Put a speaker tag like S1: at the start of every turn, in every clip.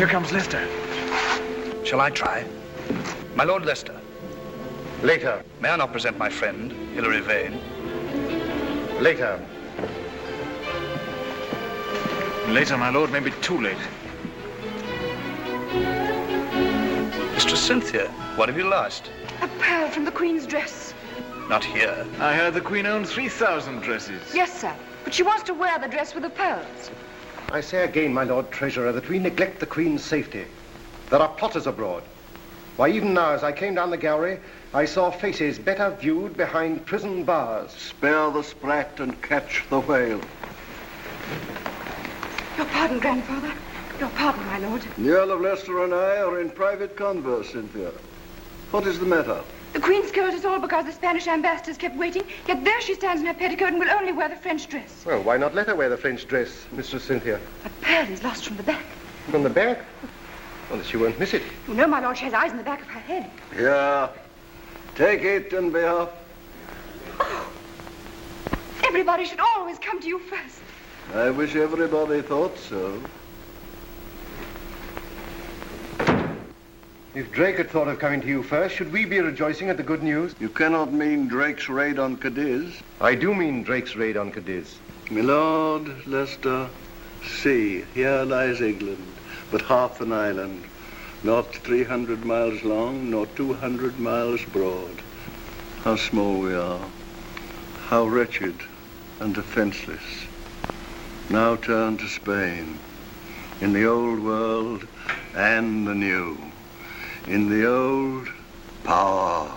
S1: comes Leicester.
S2: Shall I try? My Lord Leicester.
S3: Later.
S2: May I not present my friend, Hilary Vane?
S3: Later.
S1: Later, my lord, may be too late.
S2: Mistress Cynthia, what have you lost?
S4: A pearl from the Queen's dress.
S2: Not here.
S1: I heard the Queen owned 3,000 dresses.
S4: Yes, sir. But she wants to wear the dress with the pearls.
S3: I say again, my Lord Treasurer, that we neglect the Queen's safety. There are plotters abroad. Why, even now, as I came down the gallery, I saw faces better viewed behind prison bars.
S5: Spare the sprat and catch the whale.
S4: Your pardon, grandfather. Your pardon, my lord.
S5: The Earl of Leicester and I are in private converse, Cynthia. What is the matter?
S4: The Queen scolded us all because the Spanish ambassadors kept waiting, yet there she stands in her petticoat and will only wear the French dress.
S3: Well, why not let her wear the French dress, Mistress Cynthia?
S4: A pearl is lost from the back.
S3: From the back? Well, she won't miss it.
S4: You know, my lord, she has eyes in the back of her head.
S5: Yeah. Take it and be off.
S4: Oh. Everybody should always come to you first.
S5: I wish everybody thought so.
S3: If Drake had thought of coming to you first, should we be rejoicing at the good news?
S5: You cannot mean Drake's raid on Cadiz.
S3: I do mean Drake's raid on Cadiz.
S5: My Lord Leicester, see, here lies England, but half an island, not 300 miles long, nor 200 miles broad. How small we are, how wretched and defenseless. Now turn to Spain, in the old world and the new. In the old, power.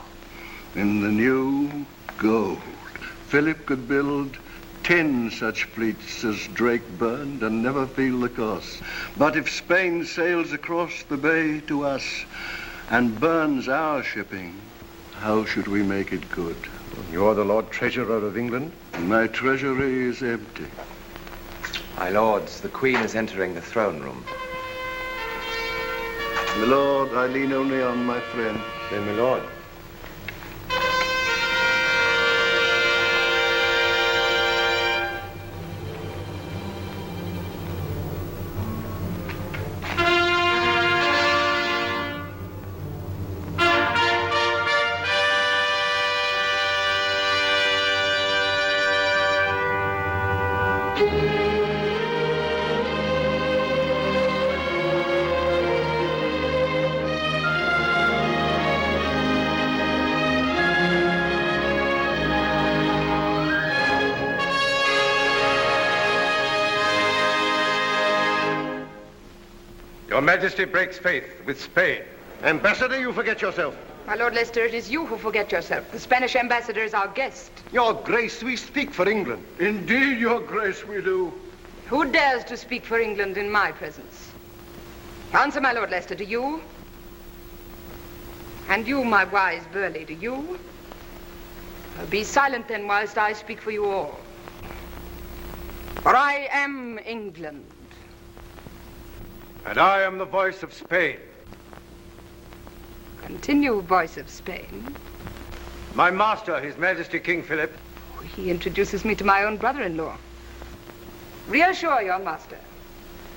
S5: In the new, gold. Philip could build 10 such fleets as Drake burned and never feel the cost. But if Spain sails across the bay to us and burns our shipping, how should we make it good?
S3: You're the Lord Treasurer of England?
S5: My treasury is empty.
S6: My lords, the Queen is entering the throne room.
S5: My lord, I lean only on my friend.
S3: Then, my lord.
S7: Your Majesty breaks faith with Spain.
S3: Ambassador, you forget yourself.
S4: My Lord Leicester, it is you who forget yourself. The Spanish ambassador is our guest.
S3: Your Grace, we speak for England.
S5: Indeed, Your Grace, we do.
S4: Who dares to speak for England in my presence? Answer, my Lord Leicester, do you? And you, my wise Burleigh, do you? Be silent then whilst I speak for you all. For I am England.
S7: And I am the voice of Spain.
S4: Continue, voice of Spain.
S7: My master, His Majesty King Philip.
S4: He introduces me to my own brother-in-law. Reassure your master.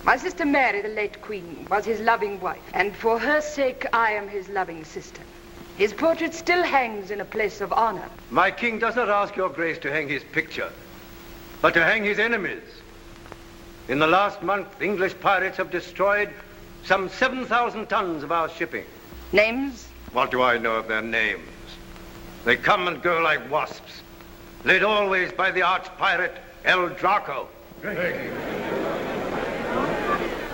S4: My sister Mary, the late Queen, was his loving wife, and for her sake I am his loving sister. His portrait still hangs in a place of honor.
S7: My king does not ask your grace to hang his picture, but to hang his enemies. In the last month, English pirates have destroyed some 7,000 tons of our shipping.
S4: Names?
S7: What do I know of their names? They come and go like wasps, led always by the arch-pirate El Draco.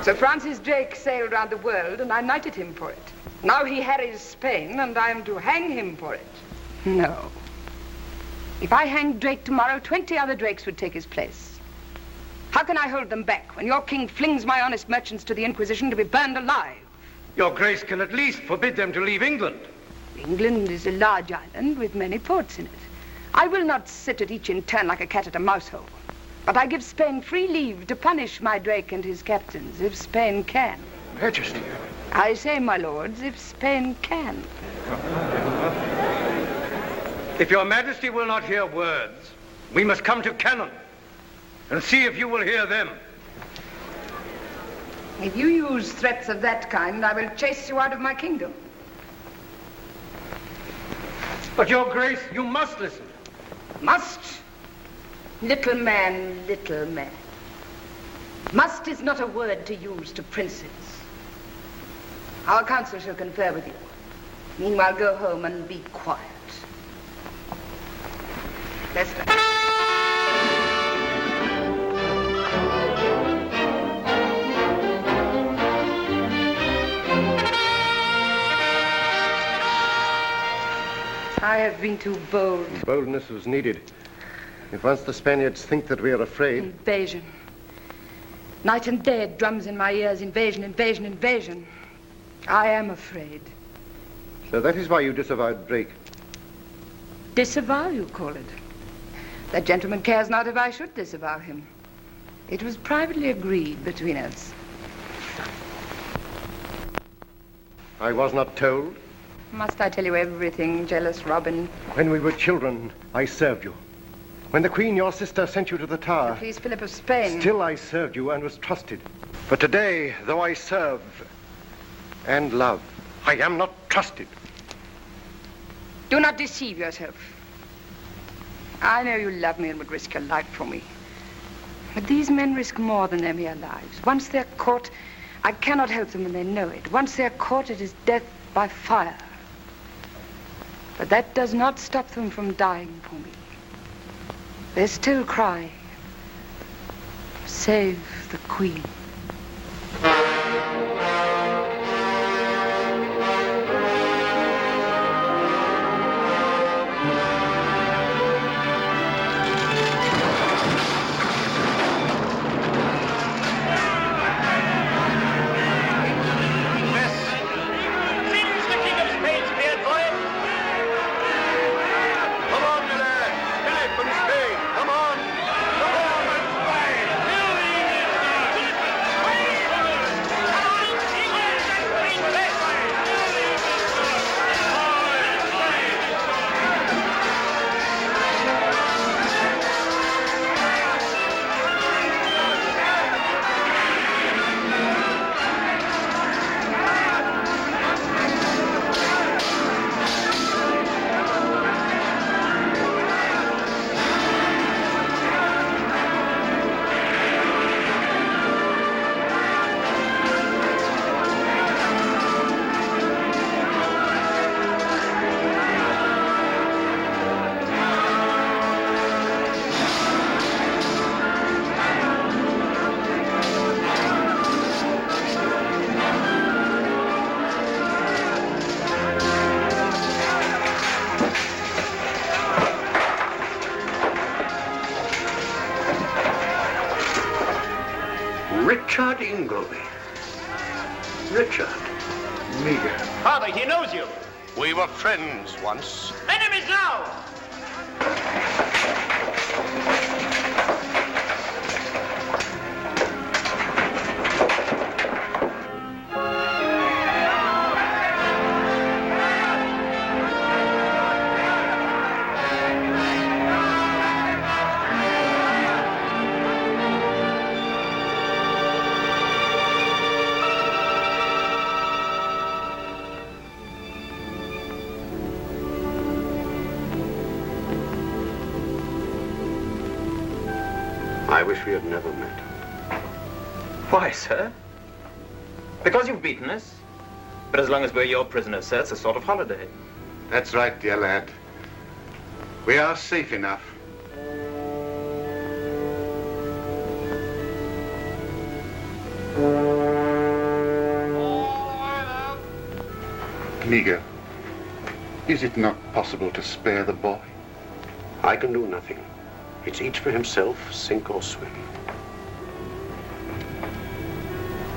S4: Sir Francis Drake sailed round the world, and I knighted him for it. Now he harries Spain, and I am to hang him for it. No. If I hanged Drake tomorrow, 20 other Drakes would take his place. How can I hold them back when your king flings my honest merchants to the Inquisition to be burned alive?
S7: Your grace can at least forbid them to leave England.
S4: England is a large island with many ports in it. I will not sit at each in turn like a cat at a mouse hole. But I give Spain free leave to punish my Drake and his captains, if Spain can.
S3: Majesty.
S4: I say, my lords, if Spain can.
S7: If your Majesty will not hear words, we must come to cannon and see if you will hear them.
S4: If you use threats of that kind, I will chase you out of my kingdom.
S7: But, Your Grace, you must listen.
S4: Must? Little man, little man. Must is not a word to use to princes. Our council shall confer with you. Meanwhile, go home and be quiet. Leicester. I have been too bold.
S3: Boldness was needed. If once the Spaniards think that we are afraid...
S4: Invasion. Night and day it drums in my ears. Invasion, invasion, invasion. I am afraid.
S3: So that is why you disavowed Drake.
S4: Disavow, you call it? That gentleman cares not if I should disavow him. It was privately agreed between us.
S3: I was not told.
S4: Must I tell you everything, jealous Robin?
S3: When we were children, I served you. When the Queen, your sister, sent you to the Tower...
S4: Please, Philip of Spain.
S3: Still I served you and was trusted. But today, though I serve and love, I am not trusted.
S4: Do not deceive yourself. I know you love me and would risk your life for me. But these men risk more than their mere lives. Once they're caught, I cannot help them and they know it. Once they're caught, it is death by fire. But that does not stop them from dying for me. They still cry, save the Queen.
S5: Richard Ingleby. Richard.
S3: Meager.
S8: Father, he knows you.
S5: We were friends once.
S8: Enemies now!
S5: I wish we had never met.
S8: Why, sir? Because you've beaten us. But as long as we're your prisoners, sir, it's a sort of holiday.
S5: That's right, dear lad. We are safe enough. Meager, is it not possible to spare the boy? I can do nothing. It's each for himself, sink or swim.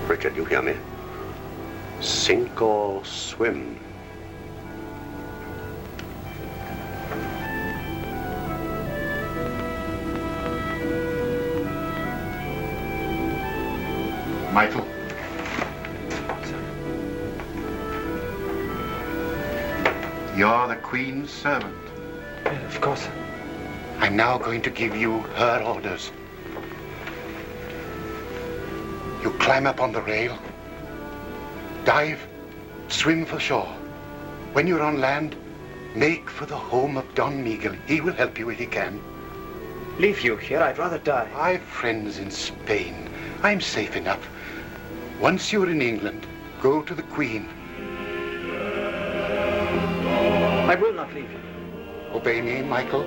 S5: Richard, you hear me? Sink or swim. Michael. You're the Queen's servant.
S8: Yeah, of course.
S5: I'm now going to give you her orders.
S9: You climb up on the rail, dive, swim for shore. When you're on land, make for the home of Don Miguel. He will help you if he can.
S8: Leave you here, I'd rather die.
S9: I've friends in Spain. I'm safe enough. Once you're in England, go to the Queen.
S8: I will not leave you.
S9: Obey me, Michael.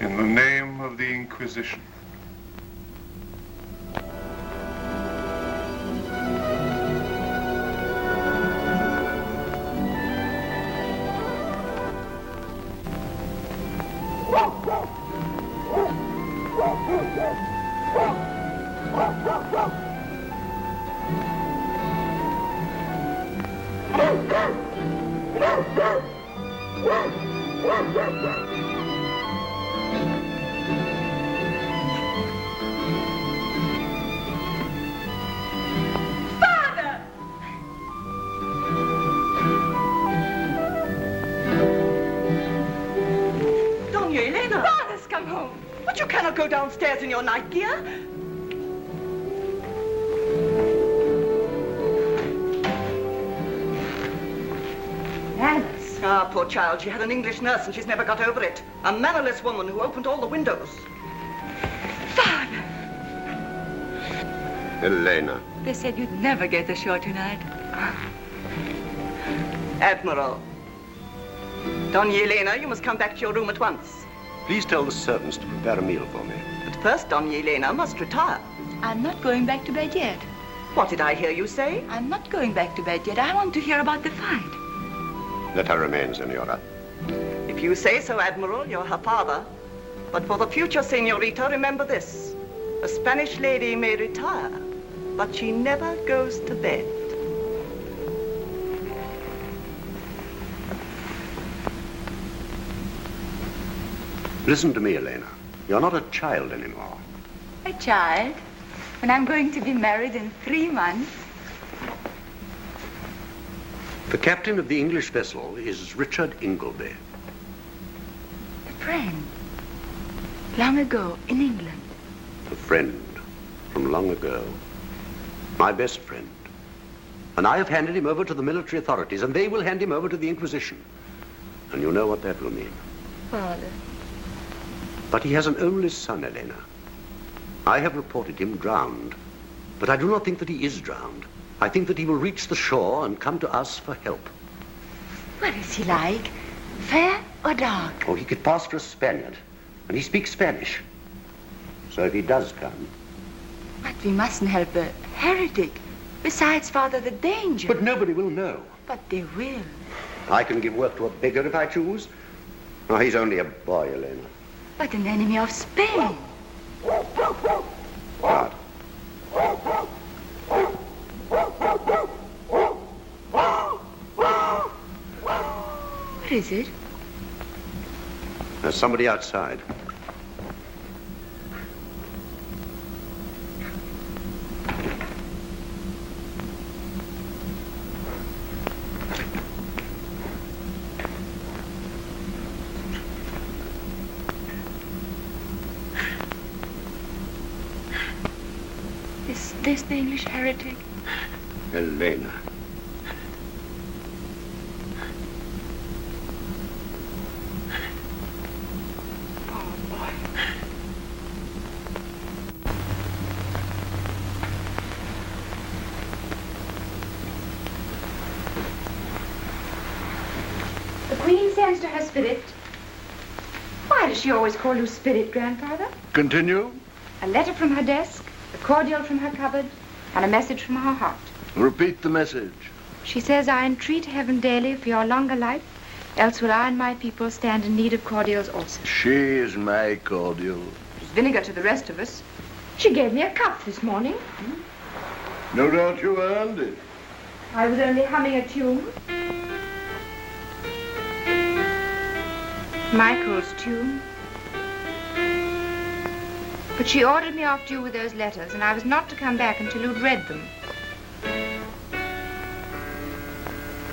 S10: In the name of the Inquisition.
S11: But you cannot go downstairs in your night gear.
S4: Alice.
S11: Ah, poor child. She had an English nurse and she's never got over it. A mannerless woman who opened all the windows.
S4: Father!
S9: Elena.
S12: They said you'd never get ashore tonight.
S11: Admiral. Doña Elena, you must come back to your room at once.
S3: Please tell the servants to prepare a meal for me.
S11: But first, Doña Elena must retire.
S12: I'm not going back to bed yet.
S11: What did I hear you say?
S12: I'm not going back to bed yet. I want to hear about the fight.
S3: Let her remain, Senora.
S11: If you say so, Admiral, you're her father. But for the future, Senorita, remember this. A Spanish lady may retire, but she never goes to bed.
S3: Listen to me, Elena. You're not a child anymore.
S12: A child? When I'm going to be married in 3 months?
S3: The captain of the English vessel is Richard Ingleby.
S12: A friend. Long ago, in England.
S3: A friend from long ago. My best friend. And I have handed him over to the military authorities, and they will hand him over to the Inquisition. And you know what that will mean.
S12: Father.
S3: But he has an only son, Elena. I have reported him drowned. But I do not think that he is drowned. I think that he will reach the shore and come to us for help.
S12: What is he like? Fair or dark?
S3: Oh, he could pass for a Spaniard. And he speaks Spanish. So if he does come...
S12: But we mustn't help a heretic. Besides, Father, the danger.
S3: But nobody will know.
S12: But they will.
S3: I can give work to a beggar if I choose. Oh, he's only a boy, Elena.
S12: But an enemy of Spain.
S3: God.
S12: What is it?
S3: There's somebody outside.
S12: Is this the English heretic?
S3: Elena.
S4: The Queen sends to her spirit. Why does she always call you spirit, Grandfather?
S5: Continue.
S4: A letter from her desk, a cordial from her cupboard, and a message from her heart.
S5: Repeat the message.
S4: She says, I entreat heaven daily for your longer life, else will I and my people stand in need of cordials also.
S5: She is my cordial.
S4: There's vinegar to the rest of us. She gave me a cup this morning.
S5: No doubt you earned it.
S12: I was only humming a tune. Michael's tune. But she ordered me off to you with those letters, and I was not to come back until you'd read them.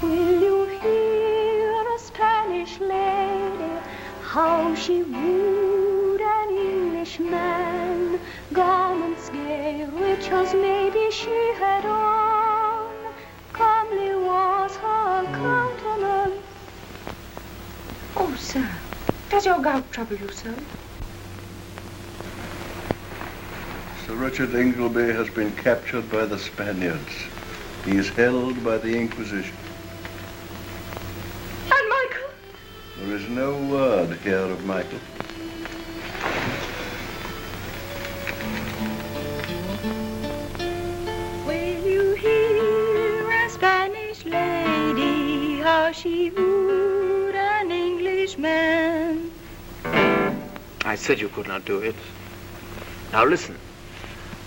S13: Will you hear a Spanish lady, how she wooed an Englishman? Garments gay, rich as maybe she had on, comely was her countenance.
S12: Oh, sir, does your gout trouble you so?
S5: Sir Richard Ingleby has been captured by the Spaniards. He is held by the Inquisition.
S12: And Michael?
S5: There is no word here of Michael.
S13: Will you hear a Spanish lady, how she wooed an Englishman?
S7: I said you could not do it. Now listen.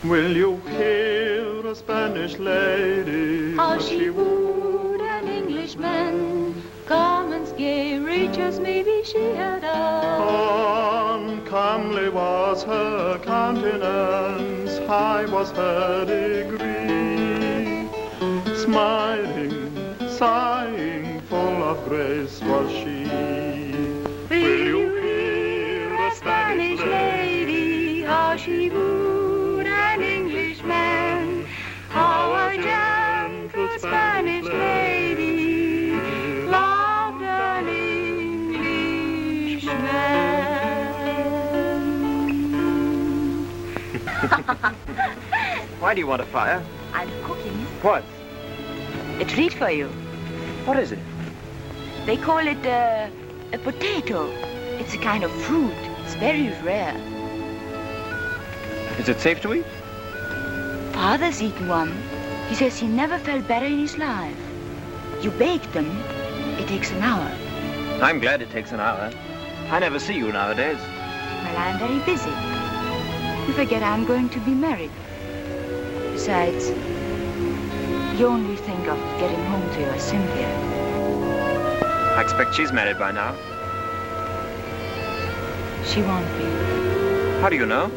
S14: Will you hear a Spanish lady,
S13: how she wooed an Englishman? Garments gay, rich as maybe she had on.
S14: Comely was her countenance, high was her degree. Smiling, sighing, full of grace was she.
S13: Will you hear a Spanish lady, how she wooed an Englishman? How a gentle Spanish lady loved an Englishman.
S8: Why do you want a fire?
S12: I'm cooking.
S8: What?
S12: A treat for you.
S8: What is it?
S12: They call it a potato. It's a kind of fruit. It's very rare.
S8: Is it safe to eat?
S12: Father's eaten one. He says he never felt better in his life. You bake them. It takes an hour.
S8: I'm glad it takes an hour. I never see you nowadays.
S12: Well, I'm very busy. You forget I'm going to be married. Besides, you only think of getting home to your Cynthia.
S8: I expect she's married by now.
S12: She won't be.
S8: How do you know?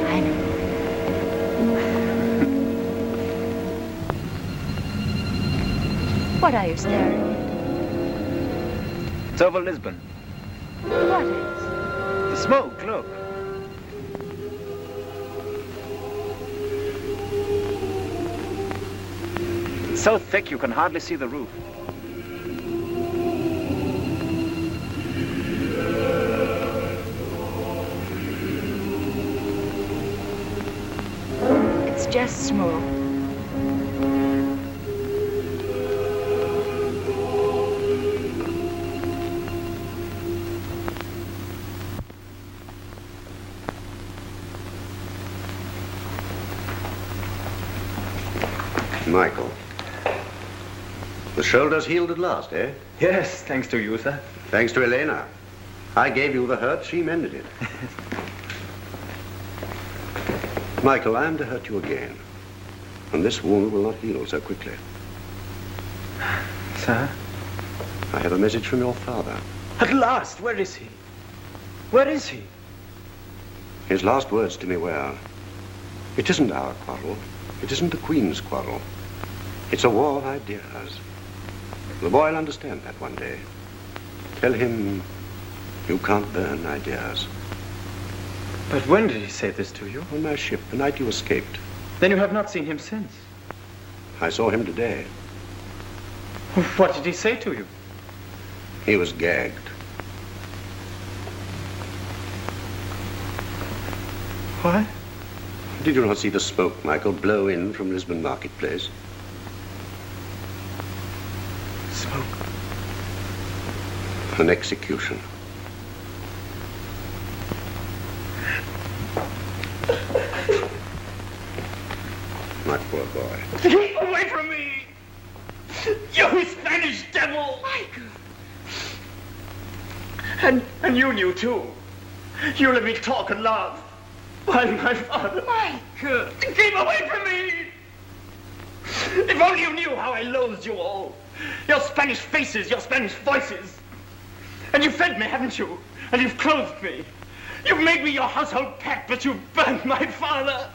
S12: I know. What are you staring at?
S8: It's over Lisbon.
S12: What is?
S8: The smoke, look. It's so thick you can hardly see the roof.
S12: It's just smoke.
S3: Michael. The shoulder's healed at last, eh?
S8: Yes, thanks to you, sir.
S3: Thanks to Elena. I gave you the hurt, she mended it. Michael, I am to hurt you again. And this wound will not heal so quickly.
S8: Sir?
S3: I have a message from your father.
S8: At last, where is he? Where is he?
S3: His last words to me were, it isn't our quarrel. It isn't the Queen's quarrel. It's a war of ideas. The boy will understand that one day. Tell him you can't burn ideas.
S8: But when did he say this to you?
S3: On my ship, the night you escaped.
S8: Then you have not seen him since?
S3: I saw him today.
S8: What did he say to you?
S3: He was gagged.
S8: What?
S3: Did you not see the smoke, Michael, blow in from Lisbon Marketplace?
S8: Smoke?
S3: An execution. My poor boy.
S8: Keep away from me! You Spanish devil!
S12: Michael!
S8: And you knew too. You let me talk and laugh.
S15: Why, my father.
S12: Michael!
S15: Keep away from me! If only you knew how I loathed you all. Your Spanish faces, your Spanish voices. And you fed me, haven't you? And you've clothed me. You've made me your household pet, but you've burnt my father.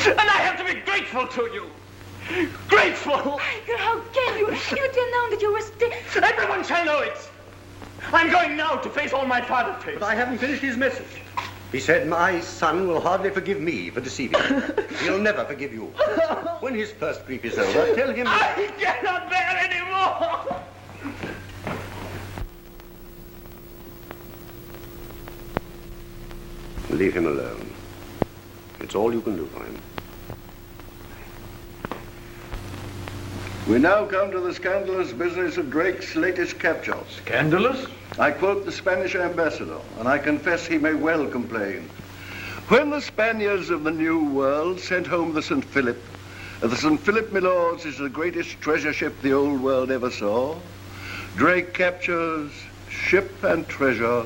S15: And I have to be grateful to you. Grateful!
S12: Michael, how can you? You didn't know that you were still...
S15: Everyone shall know it. I'm going now to face all my father faced.
S5: But I haven't finished his message.
S3: He said, my son will hardly forgive me for deceiving him. He'll never forgive you. When his first grief is over, tell him...
S15: I cannot bear anymore!
S3: Leave him alone. It's all you can do for him.
S5: We now come to the scandalous business of Drake's latest capture.
S7: Scandalous?
S5: I quote the Spanish ambassador, and I confess he may well complain. When the Spaniards of the New World sent home the St. Philip, the St. Philip, my lords, is the greatest treasure ship the old world ever saw. Drake captures ship and treasure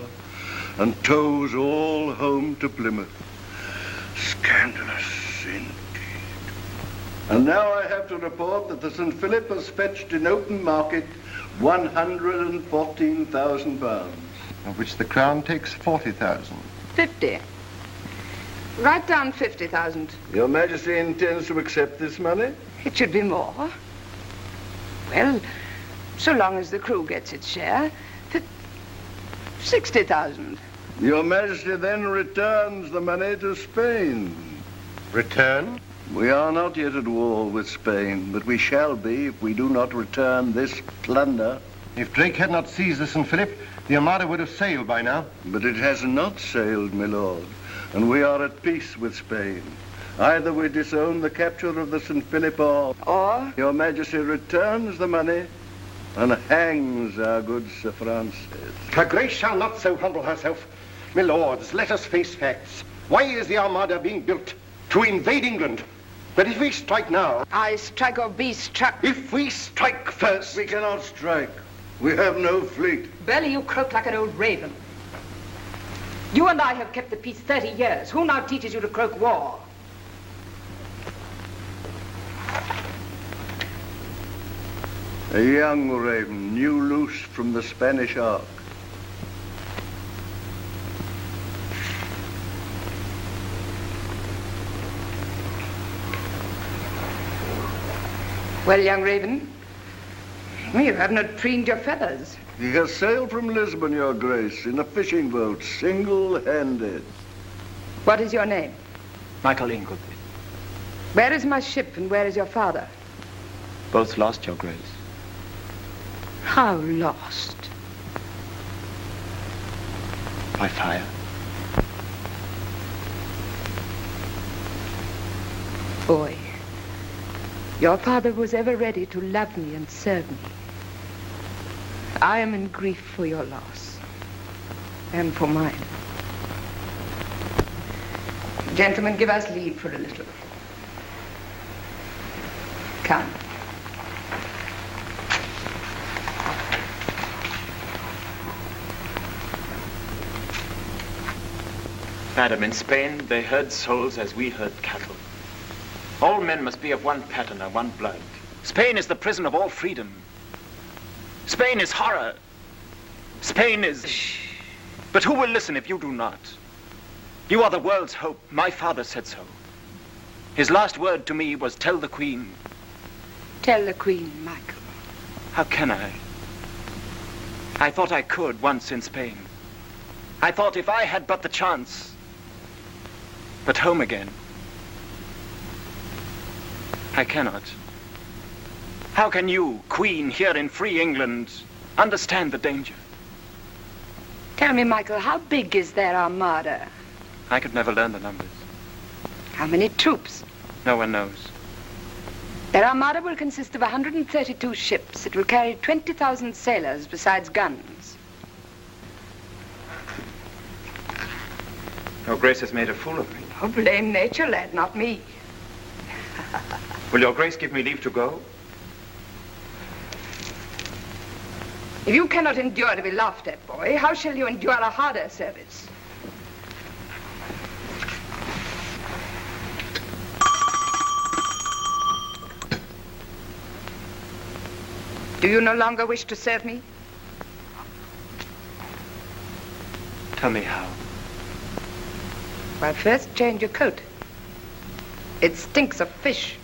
S5: and tows all home to Plymouth. Scandalous indeed. And now I have to report that the St. Philip has fetched in open market £114,000.
S9: Of which the Crown takes 40,000.
S4: 50. Write down 50,000.
S5: Your Majesty intends to accept this money?
S4: It should be more. Well, so long as the crew gets its share, 60,000.
S5: Your Majesty then returns the money to Spain.
S9: Return?
S5: We are not yet at war with Spain, but we shall be if we do not return this plunder.
S9: If Drake had not seized the St. Philip, the Armada would have sailed by now.
S5: But it has not sailed, my lord, and we are at peace with Spain. Either we disown the capture of the St. Philip or Your Majesty returns the money and hangs our good Sir Francis.
S9: Her Grace shall not so humble herself. My lords, let us face facts. Why is the Armada being built? To invade England. But if we strike now...
S4: I strike or be struck.
S9: If we strike first...
S5: We cannot strike. We have no fleet.
S4: Belly, you croak like an old raven. You and I have kept the peace 30 years. Who now teaches you to croak war?
S5: A young raven, new loose from the Spanish ark.
S4: Well, young raven, you have not preened your feathers.
S5: He has sailed from Lisbon, Your Grace, in a fishing boat, single-handed.
S4: What is your name?
S8: Michael Ingleby.
S4: Where is my ship and where is your father?
S8: Both lost, Your Grace.
S4: How lost?
S8: By fire.
S4: Boy, your father was ever ready to love me and serve me. I am in grief for your loss and for mine. Gentlemen, give us leave for a little. Come.
S8: Madam, in Spain, they herd souls as we herd cattle. All men must be of one pattern and one blood. Spain is the prison of all freedom. Spain is horror. Spain is... Shh. But who will listen if you do not? You are the world's hope. My father said so. His last word to me was, tell the Queen.
S4: Tell the Queen, Michael.
S8: How can I? I thought I could once in Spain. I thought if I had but the chance. But home again. I cannot. How can you, Queen, here in free England, understand the danger?
S4: Tell me, Michael, how big is their armada?
S8: I could never learn the numbers.
S4: How many troops?
S8: No one knows.
S4: Their armada will consist of 132 ships. It will carry 20,000 sailors besides guns.
S8: Your Grace has made a fool of me.
S4: Oh, blame nature, lad, not me.
S8: Will Your Grace give me leave to go?
S4: If you cannot endure to be laughed at, boy, how shall you endure a harder service? Do you no longer wish to serve me?
S8: Tell me how.
S4: Well, first change your coat. It stinks of fish.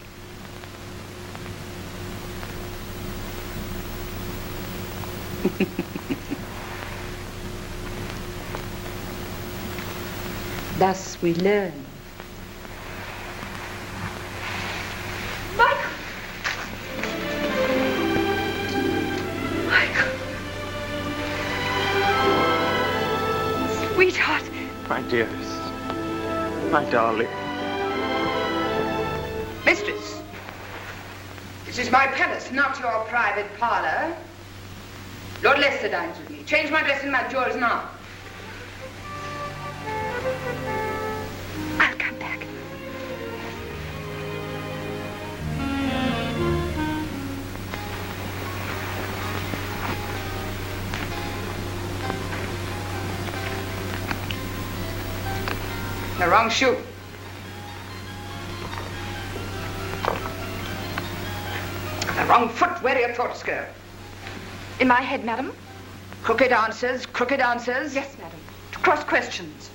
S4: Thus we learn.
S12: Michael! Michael! Sweetheart!
S8: My dearest. My darling.
S4: Mistress, this is my palace, not your private parlor. Lord Leicester dines with me. Change my dress and my jewels now. I'll come back. The wrong shoe. The wrong foot. Wear your thoughts, girl.
S12: In my head, madam?
S4: Crooked answers, crooked answers.
S12: Yes, madam. To cross questions.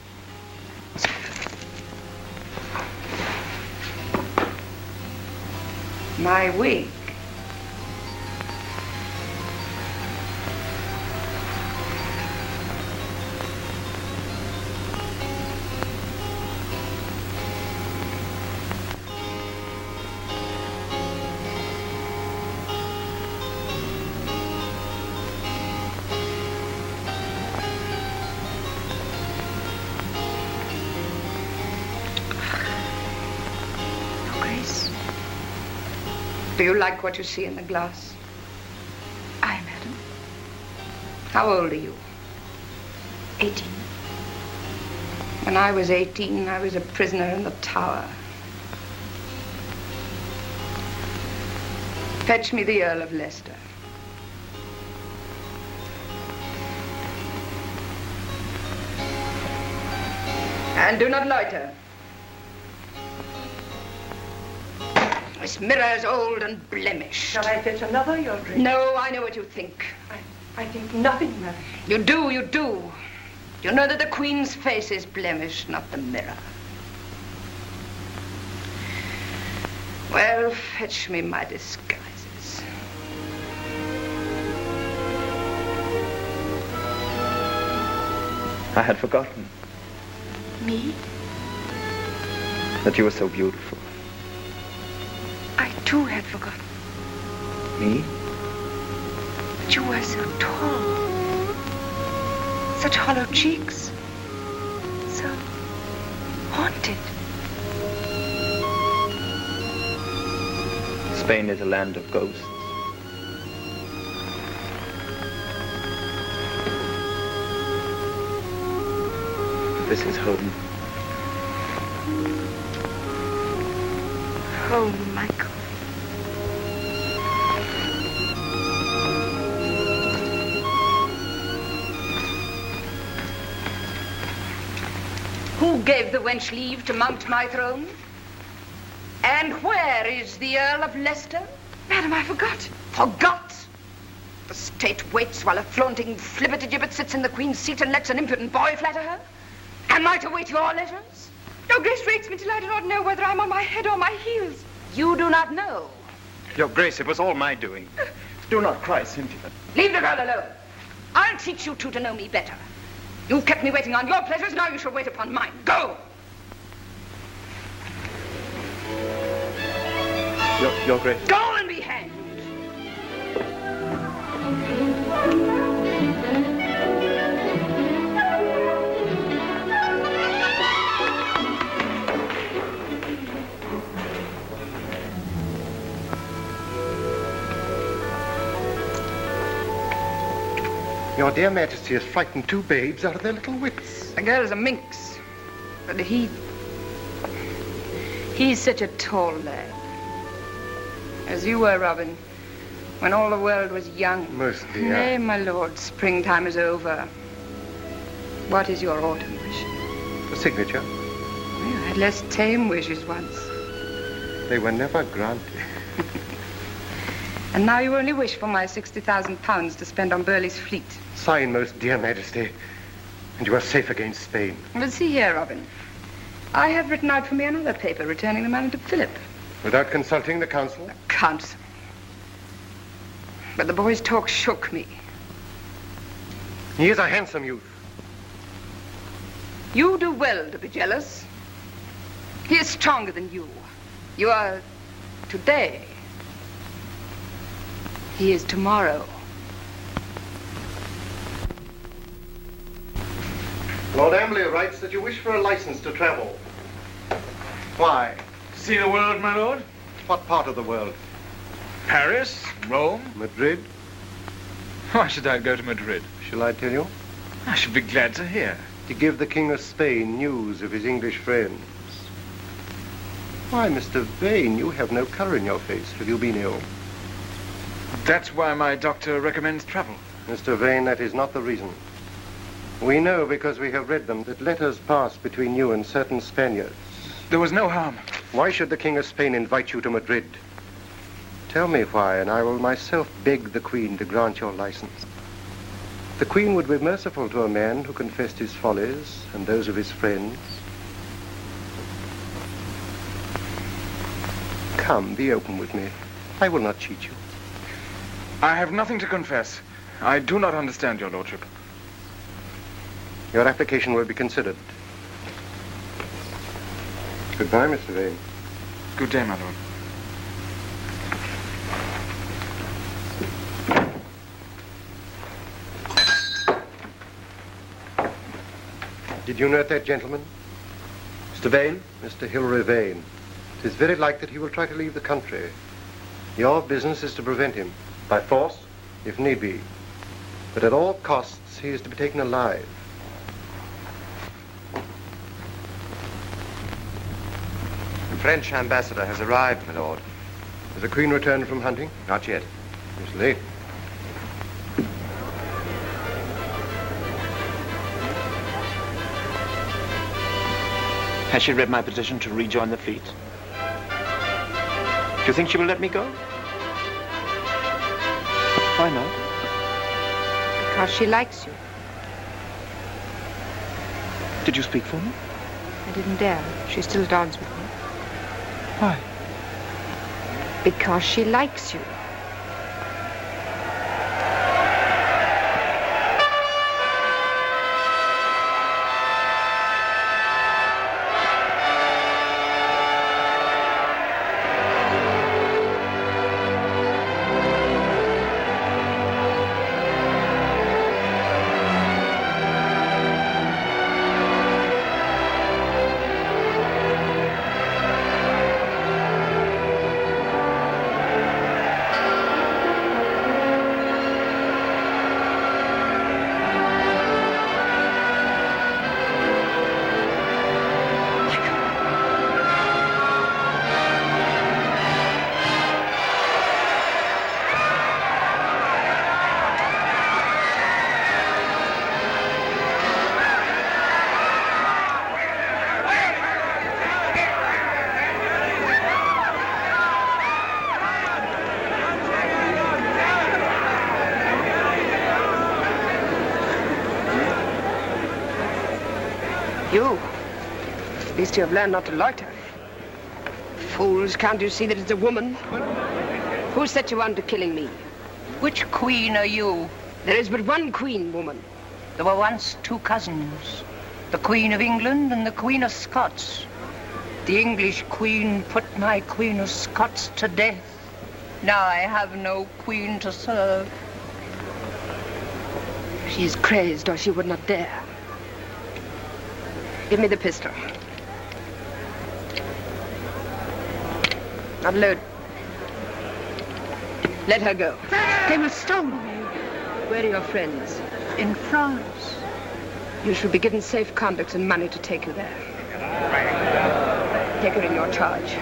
S4: My wig. Do you like what you see in the glass?
S12: Aye, madam.
S4: How old are you?
S12: 18.
S4: When I was 18, I was a prisoner in the Tower. Fetch me the Earl of Leicester. And do not loiter. This mirror is old and blemished.
S11: Shall I fetch another, Your Grace?
S4: No, I know what you think.
S11: I think nothing, madam.
S4: You do, you do. You know that the Queen's face is blemished, not the mirror. Well, fetch me my disguises.
S8: I had forgotten
S12: Me?
S8: that you were so beautiful.
S12: I too had forgotten
S8: Me?
S12: that you were so tall. Such hollow cheeks. So haunted.
S8: Spain is a land of ghosts. This is home.
S12: Home, Michael.
S4: Who gave the wench leave to mount my throne? And where is the Earl of Leicester?
S12: Madam, I forgot.
S4: Forgot? The state waits while a flaunting flibbertigibbet sits in the Queen's seat and lets an impudent boy flatter her? Am I to wait your letters?
S12: Your Grace rates me till I do not know whether I'm on my head or my heels.
S4: You do not know.
S8: Your Grace, it was all my doing. Do not cry, Cynthia.
S4: Leave the girl alone. I'll teach you two to know me better. You've kept me waiting on your pleasures, now you shall wait upon mine. Go!
S8: Your Grace.
S4: Go and be hanged!
S9: Your dear Majesty has frightened two babes out of their little wits.
S4: The girl's a minx, but he's such a tall lad. As you were, Robin, when all the world was young.
S9: Most dear.
S4: Nay, my lord, springtime is over. What is your autumn wish?
S9: The signature.
S4: You had less tame wishes once.
S9: They were never granted.
S4: And now you only wish for my £60,000 to spend on Burleigh's fleet.
S16: Sign, most dear Majesty, and you are safe against Spain.
S4: But see here, Robin. I have written out for me another paper returning the money to Philip.
S16: Without consulting the council?
S4: Council. But the boy's talk shook me.
S16: He is a handsome youth.
S4: You do well to be jealous. He is stronger than you. You are today. He is tomorrow.
S16: Lord Amberley writes that you wish for a license to travel. Why?
S1: To see the world, my lord?
S16: What part of the world?
S1: Paris, Rome.
S16: Madrid?
S1: Why should I go to Madrid?
S16: Shall I tell you?
S1: I should be glad to hear.
S16: To give the King of Spain news of his English friends. Why, Mr. Vane, you have no color in your face. Have you been ill?
S1: That's why my doctor recommends travel.
S16: Mr. Vane, that is not the reason. We know, because we have read them, that letters passed between you and certain Spaniards.
S1: There was no harm.
S16: Why should the King of Spain invite you to Madrid? Tell me why, and I will myself beg the Queen to grant your license. The Queen would be merciful to a man who confessed his follies and those of his friends. Come, be open with me. I will not cheat you.
S1: I have nothing to confess. I do not understand your lordship.
S16: Your application will be considered. Goodbye, Mr. Vane.
S1: Good day, my lord.
S16: Did you note that gentleman?
S3: Mr. Vane?
S16: Mr. Hilary Vane. It is very likely that he will try to leave the country. Your business is to prevent him. By force? If need be. But at all costs, he is to be taken alive.
S6: The French ambassador has arrived, my lord.
S16: Has the Queen returned from hunting?
S6: Not yet.
S16: It's late.
S8: Has she read my petition to rejoin the fleet? Do you think she will let me go? Why not?
S4: Because she likes you.
S8: Did you speak for me?
S4: I didn't dare. She still dawns with me.
S8: Why?
S4: Because she likes you. You? At least you have learned not to loiter. Fools, can't you see that it's a woman? Who set you on to killing me?
S17: Which queen are you?
S4: There is but one queen, woman.
S17: There were once two cousins. The Queen of England and the Queen of Scots. The English queen put my Queen of Scots to death. Now I have no queen to serve.
S4: She is crazed, or she would not dare. Give me the pistol. Unload. Let her go.
S17: They will stone me.
S4: Where are your friends?
S17: In France.
S4: You should be given safe conduct and money to take you there. Take her in your charge.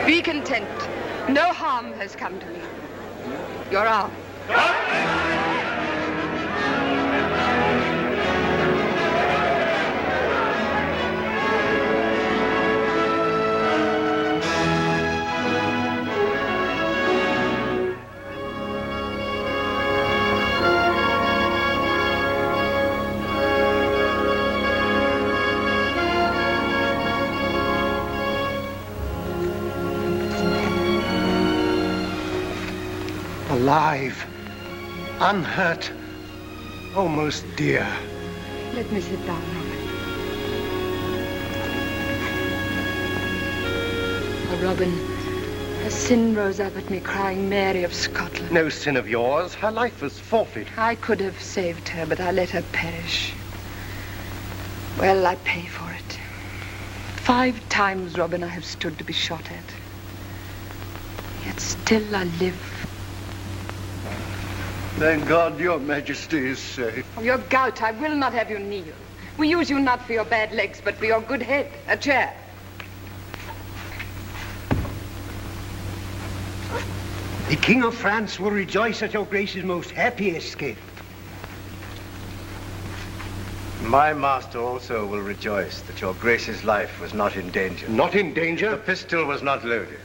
S4: Be content. No harm has come to me. Your arm.
S16: alive, unhurt, almost dear.
S4: Let me sit down, Robin. Oh, Robin, a sin rose up at me crying Mary of Scotland.
S16: No sin of yours. Her life was forfeit.
S4: I could have saved her, but I let her perish. Well, I pay for it. 5 times, Robin, I have stood to be shot at. Yet still I live.
S5: Thank God your Majesty is safe.
S4: Of your gout, I will not have you kneel. We use you not for your bad legs, but for your good head. A chair.
S18: The King of France will rejoice at your Grace's most happy escape.
S7: My master also will rejoice that your Grace's life was not in danger.
S16: Not in danger?
S7: The pistol was not loaded.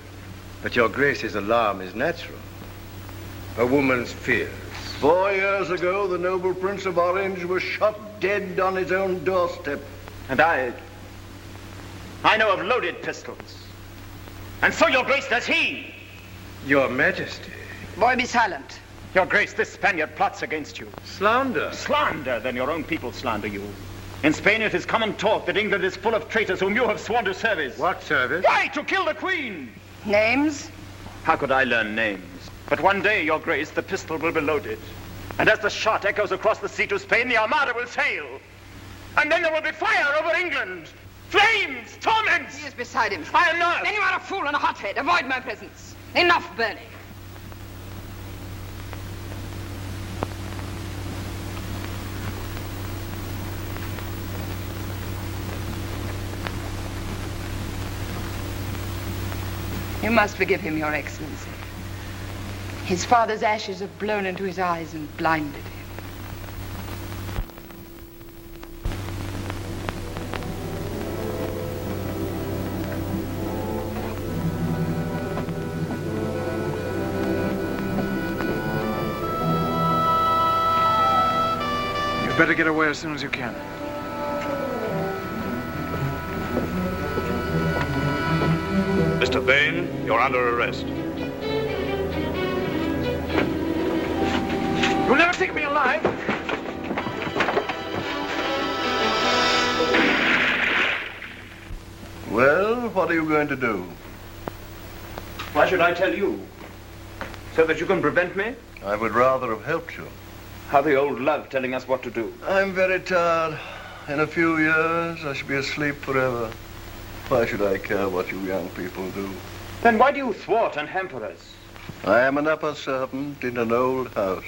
S7: But your Grace's alarm is natural. A woman's fears.
S5: 4 years ago, the noble Prince of Orange was shot dead on his own doorstep.
S8: And I know of loaded pistols. And so, your Grace, does he.
S7: Your Majesty.
S4: Boy, be silent.
S8: Your Grace, this Spaniard plots against you.
S7: Slander.
S8: Slander, then your own people slander you. In Spain, it is common talk that England is full of traitors whom you have sworn to service.
S7: What service?
S8: Why, to kill the Queen.
S4: Names?
S8: How could I learn names? But one day, your Grace, the pistol will be loaded. And as the shot echoes across the sea to Spain, the Armada will sail. And then there will be fire over England. Flames, torments.
S4: He is beside him.
S8: I am not.
S4: Then you are a fool and a hothead. Avoid my presence. Enough, Burley. You must forgive him, Your Excellency. His father's ashes have blown into his eyes and blinded him.
S1: You'd better get away as soon as you can.
S2: Mr. Bain, you're under arrest.
S1: You'll never take me alive.
S5: Well, what are you going to do?
S8: Why should I tell you? So that you can prevent me?
S5: I would rather have helped you.
S8: How the old love telling us what to do.
S5: I'm very tired. In a few years, I shall be asleep forever. Why should I care what you young people do?
S8: Then why do you thwart and hamper us?
S5: I am an upper servant in an old house.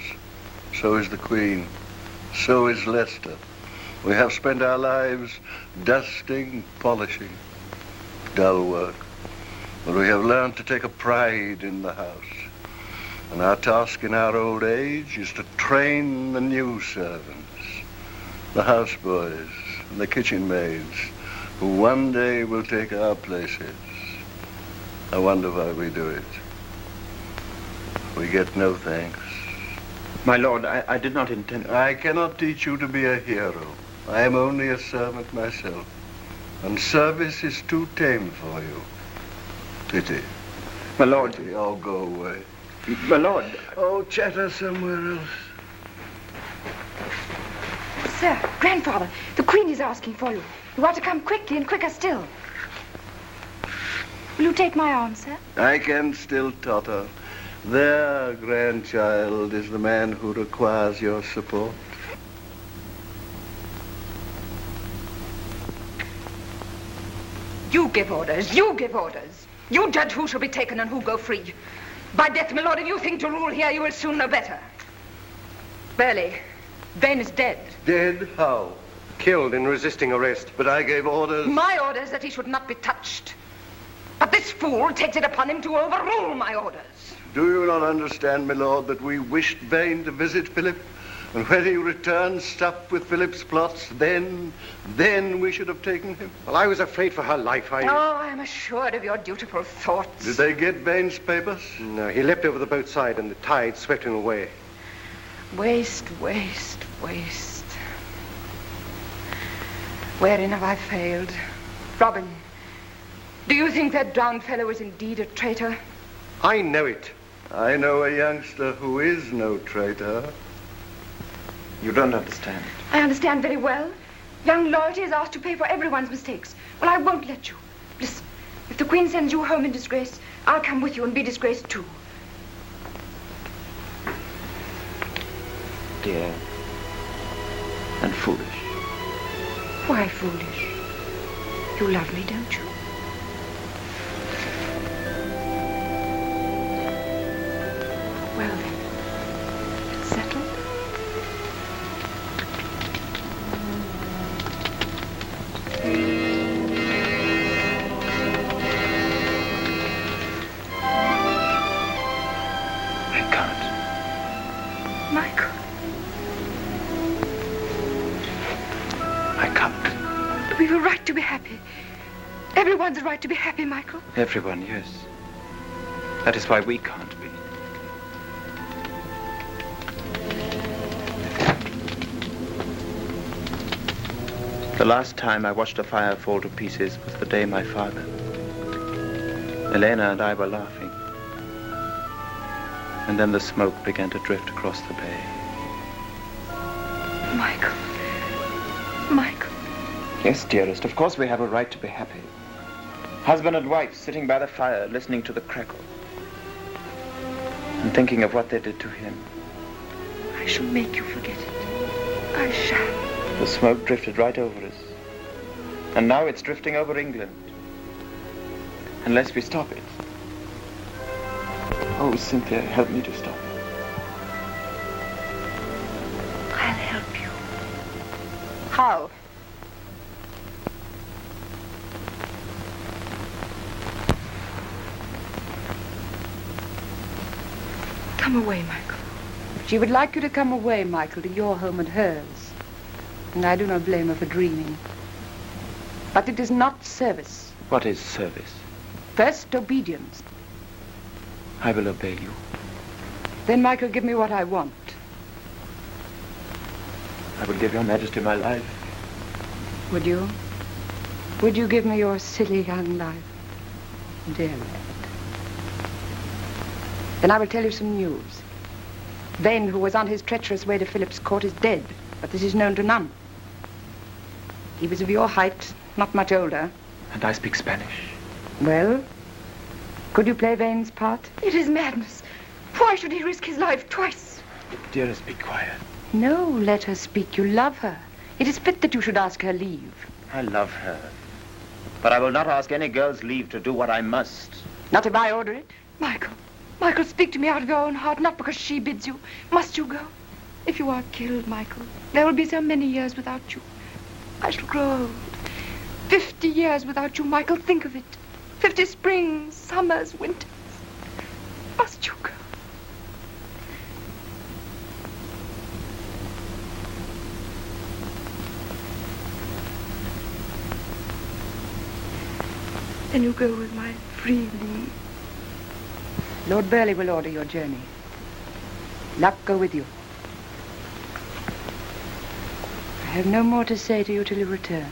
S5: So is the Queen. So is Leicester. We have spent our lives dusting, polishing. Dull work. But we have learned to take a pride in the house. And our task in our old age is to train the new servants, the houseboys and the kitchen maids, who one day will take our places. I wonder why we do it. We get no thanks.
S8: My lord, I did not intend...
S5: I cannot teach you to be a hero. I am only a servant myself. And service is too tame for you. Pity.
S8: My lord...
S5: Pity. Oh, go away.
S8: My lord...
S5: Oh, chatter somewhere else.
S4: Sir, grandfather, the Queen is asking for you. You ought to come quickly and quicker still. Will you take my arm, sir?
S5: I can still totter. There, grandchild, is the man who requires your support.
S4: You give orders. You give orders. You judge who shall be taken and who go free. By death, my lord, if you think to rule here, you will soon know better. Burley, Vane is dead.
S5: Dead? How?
S16: Killed in resisting arrest.
S5: But I gave orders.
S4: My orders that he should not be touched. But this fool takes it upon him to overrule my orders.
S5: Do you not understand, my lord, that we wished Vane to visit Philip? And when he returned, stuffed with Philip's plots, then we should have taken him.
S16: Well, I was afraid for her life.
S4: Oh, I am assured of your dutiful thoughts.
S5: Did they get Vane's papers?
S16: No, he leapt over the boat side and the tide swept him away.
S4: Waste, waste, waste. Wherein have I failed? Robin, do you think that drowned fellow is indeed a traitor?
S16: I know it.
S5: I know a youngster who is no traitor.
S8: You don't understand.
S4: I understand very well. Young loyalty is asked to pay for everyone's mistakes. Well, I won't let you. Listen, if the Queen sends you home in disgrace, I'll come with you and be disgraced too.
S8: Dear. And foolish.
S4: Why foolish? You love me, don't you? Well then, it's settled.
S8: I can't.
S4: Michael.
S8: I can't.
S4: We've a right to be happy. Everyone's a right to be happy, Michael.
S8: Everyone, yes. That is why we can't be. The last time I watched a fire fall to pieces was the day my father, Elena and I were laughing. And then the smoke began to drift across the bay.
S4: Michael. Michael.
S8: Yes, dearest, of course we have a right to be happy. Husband and wife sitting by the fire, listening to the crackle. And thinking of what they did to him.
S4: I shall make you forget it. I shall.
S8: The smoke drifted right over us. And now it's drifting over England. Unless we stop it. Oh, Cynthia, help me to stop it.
S4: I'll help you.
S17: How?
S4: Come away, Michael. She would like you to come away, Michael, to your home and hers. And I do not blame her for dreaming. But it is not service.
S8: What is service?
S4: First, obedience.
S8: I will obey you.
S4: Then, Michael, give me what I want.
S8: I will give your Majesty my life.
S4: Would you? Would you give me your silly young life? Dear lad. Then I will tell you some news. Vane, who was on his treacherous way to Philip's court, is dead, but this is known to none. He was of your height, not much older.
S8: And I speak Spanish.
S4: Well, could you play Vane's part? It is madness. Why should he risk his life twice?
S8: Dearest, be quiet.
S4: No, let her speak. You love her. It is fit that you should ask her leave.
S8: I love her. But I will not ask any girl's leave to do what I must.
S4: Not if I order it. Michael, Michael, speak to me out of your own heart, not because she bids you. Must you go? If you are killed, Michael, there will be so many years without you. I shall grow old. 50 years without you, Michael. Think of it. 50 springs, summers, winters. Must you go? Then you go with my free leave. Lord Burleigh will order your journey. Luck go with you. I have no more to say to you till you return.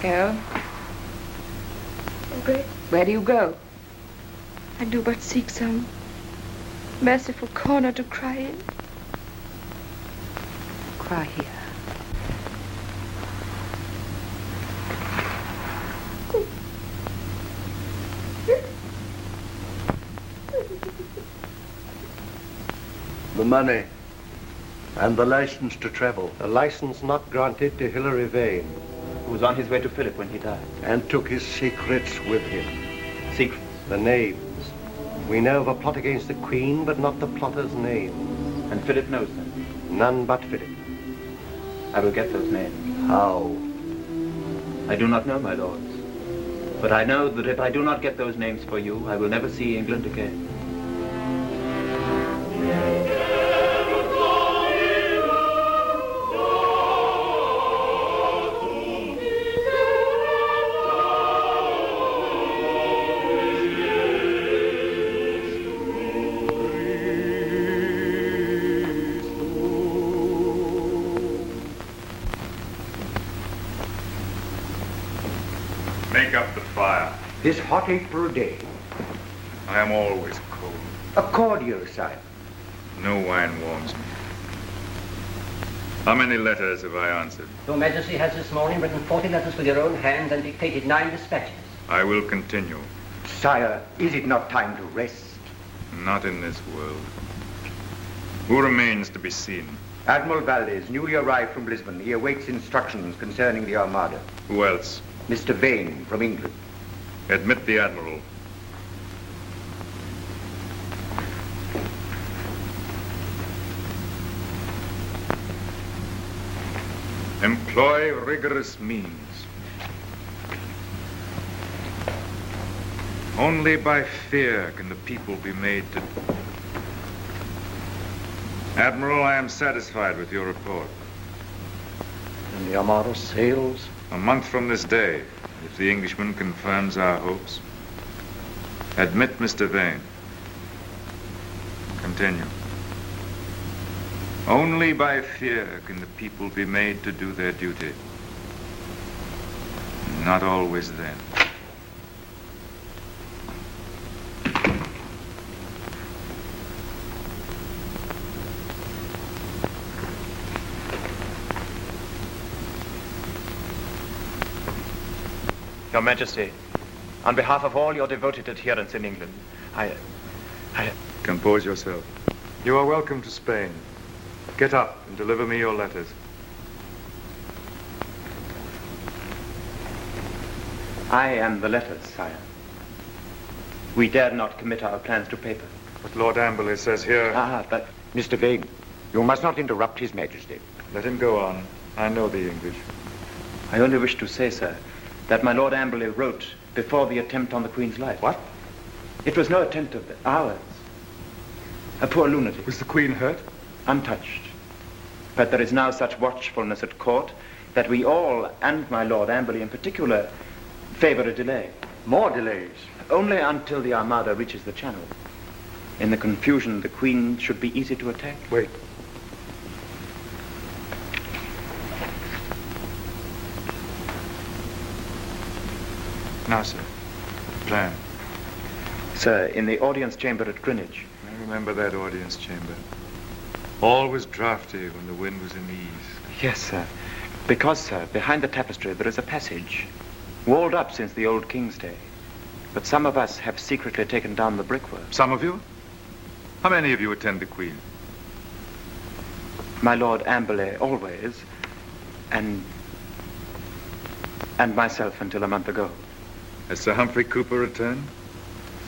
S4: Go.
S13: Okay.
S4: Where do you go?
S13: I do but seek some merciful corner to cry in.
S4: Cry here.
S5: The money and the license to travel.
S16: A license not granted to Hilary Vane,
S8: who was on his way to Philip when he died.
S5: And took his secrets with him.
S8: Secrets?
S16: The names. We know of a plot against the Queen, but not the plotter's name.
S8: And Philip knows them?
S16: None but Philip.
S8: I will get those names.
S5: How?
S8: I do not know, my lords. But I know that if I do not get those names for you, I will never see England again.
S19: Make up the fire.
S18: This hot April day.
S19: I am always cold.
S18: A cordial, sire.
S19: No wine warms me. How many letters have I answered?
S20: Your Majesty has this morning written 40 letters with your own hand and dictated 9 dispatches.
S19: I will continue.
S18: Sire, is it not time to rest?
S19: Not in this world. Who remains to be seen?
S18: Admiral Valdez, newly arrived from Lisbon. He awaits instructions concerning the Armada.
S19: Who else?
S18: Mr. Vane, from England.
S19: Admit the Admiral. Employ rigorous means. Only by fear can the people be made to... Admiral, I am satisfied with your report.
S21: And the Armada sails?
S19: A month from this day, if the Englishman confirms our hopes. Admit Mr. Vane. Continue. Only by fear can the people be made to do their duty. Not always then.
S8: Your Majesty, on behalf of all your devoted adherents in England, I...
S19: Compose yourself. You are welcome to Spain. Get up and deliver me your letters.
S8: I am the letters, sire. We dare not commit our plans to paper.
S19: But Lord Amberley says here...
S18: But Mr. Vane, you must not interrupt His Majesty.
S19: Let him go on. I know the English.
S8: I only wish to say, sir, that my Lord Amberley wrote before the attempt on the Queen's life.
S19: What?
S8: It was no attempt of ours. A poor lunatic.
S19: Was the Queen hurt?
S8: Untouched. But there is now such watchfulness at court that we all, and my Lord Amberley in particular, favor a delay.
S18: More delays?
S8: Only until the Armada reaches the Channel. In the confusion, the Queen should be easy to attack.
S19: Wait. Now, sir, plan.
S8: Sir, in the audience chamber at Greenwich.
S19: I remember that audience chamber. All was drafty when the wind was in the east.
S8: Yes, sir. Because, sir, behind the tapestry there is a passage, walled up since the old king's day. But some of us have secretly taken down the brickwork.
S19: Some of you? How many of you attend the Queen?
S8: My Lord Amberley always, and myself until a month ago.
S19: Has Sir Humphrey Cooper returned?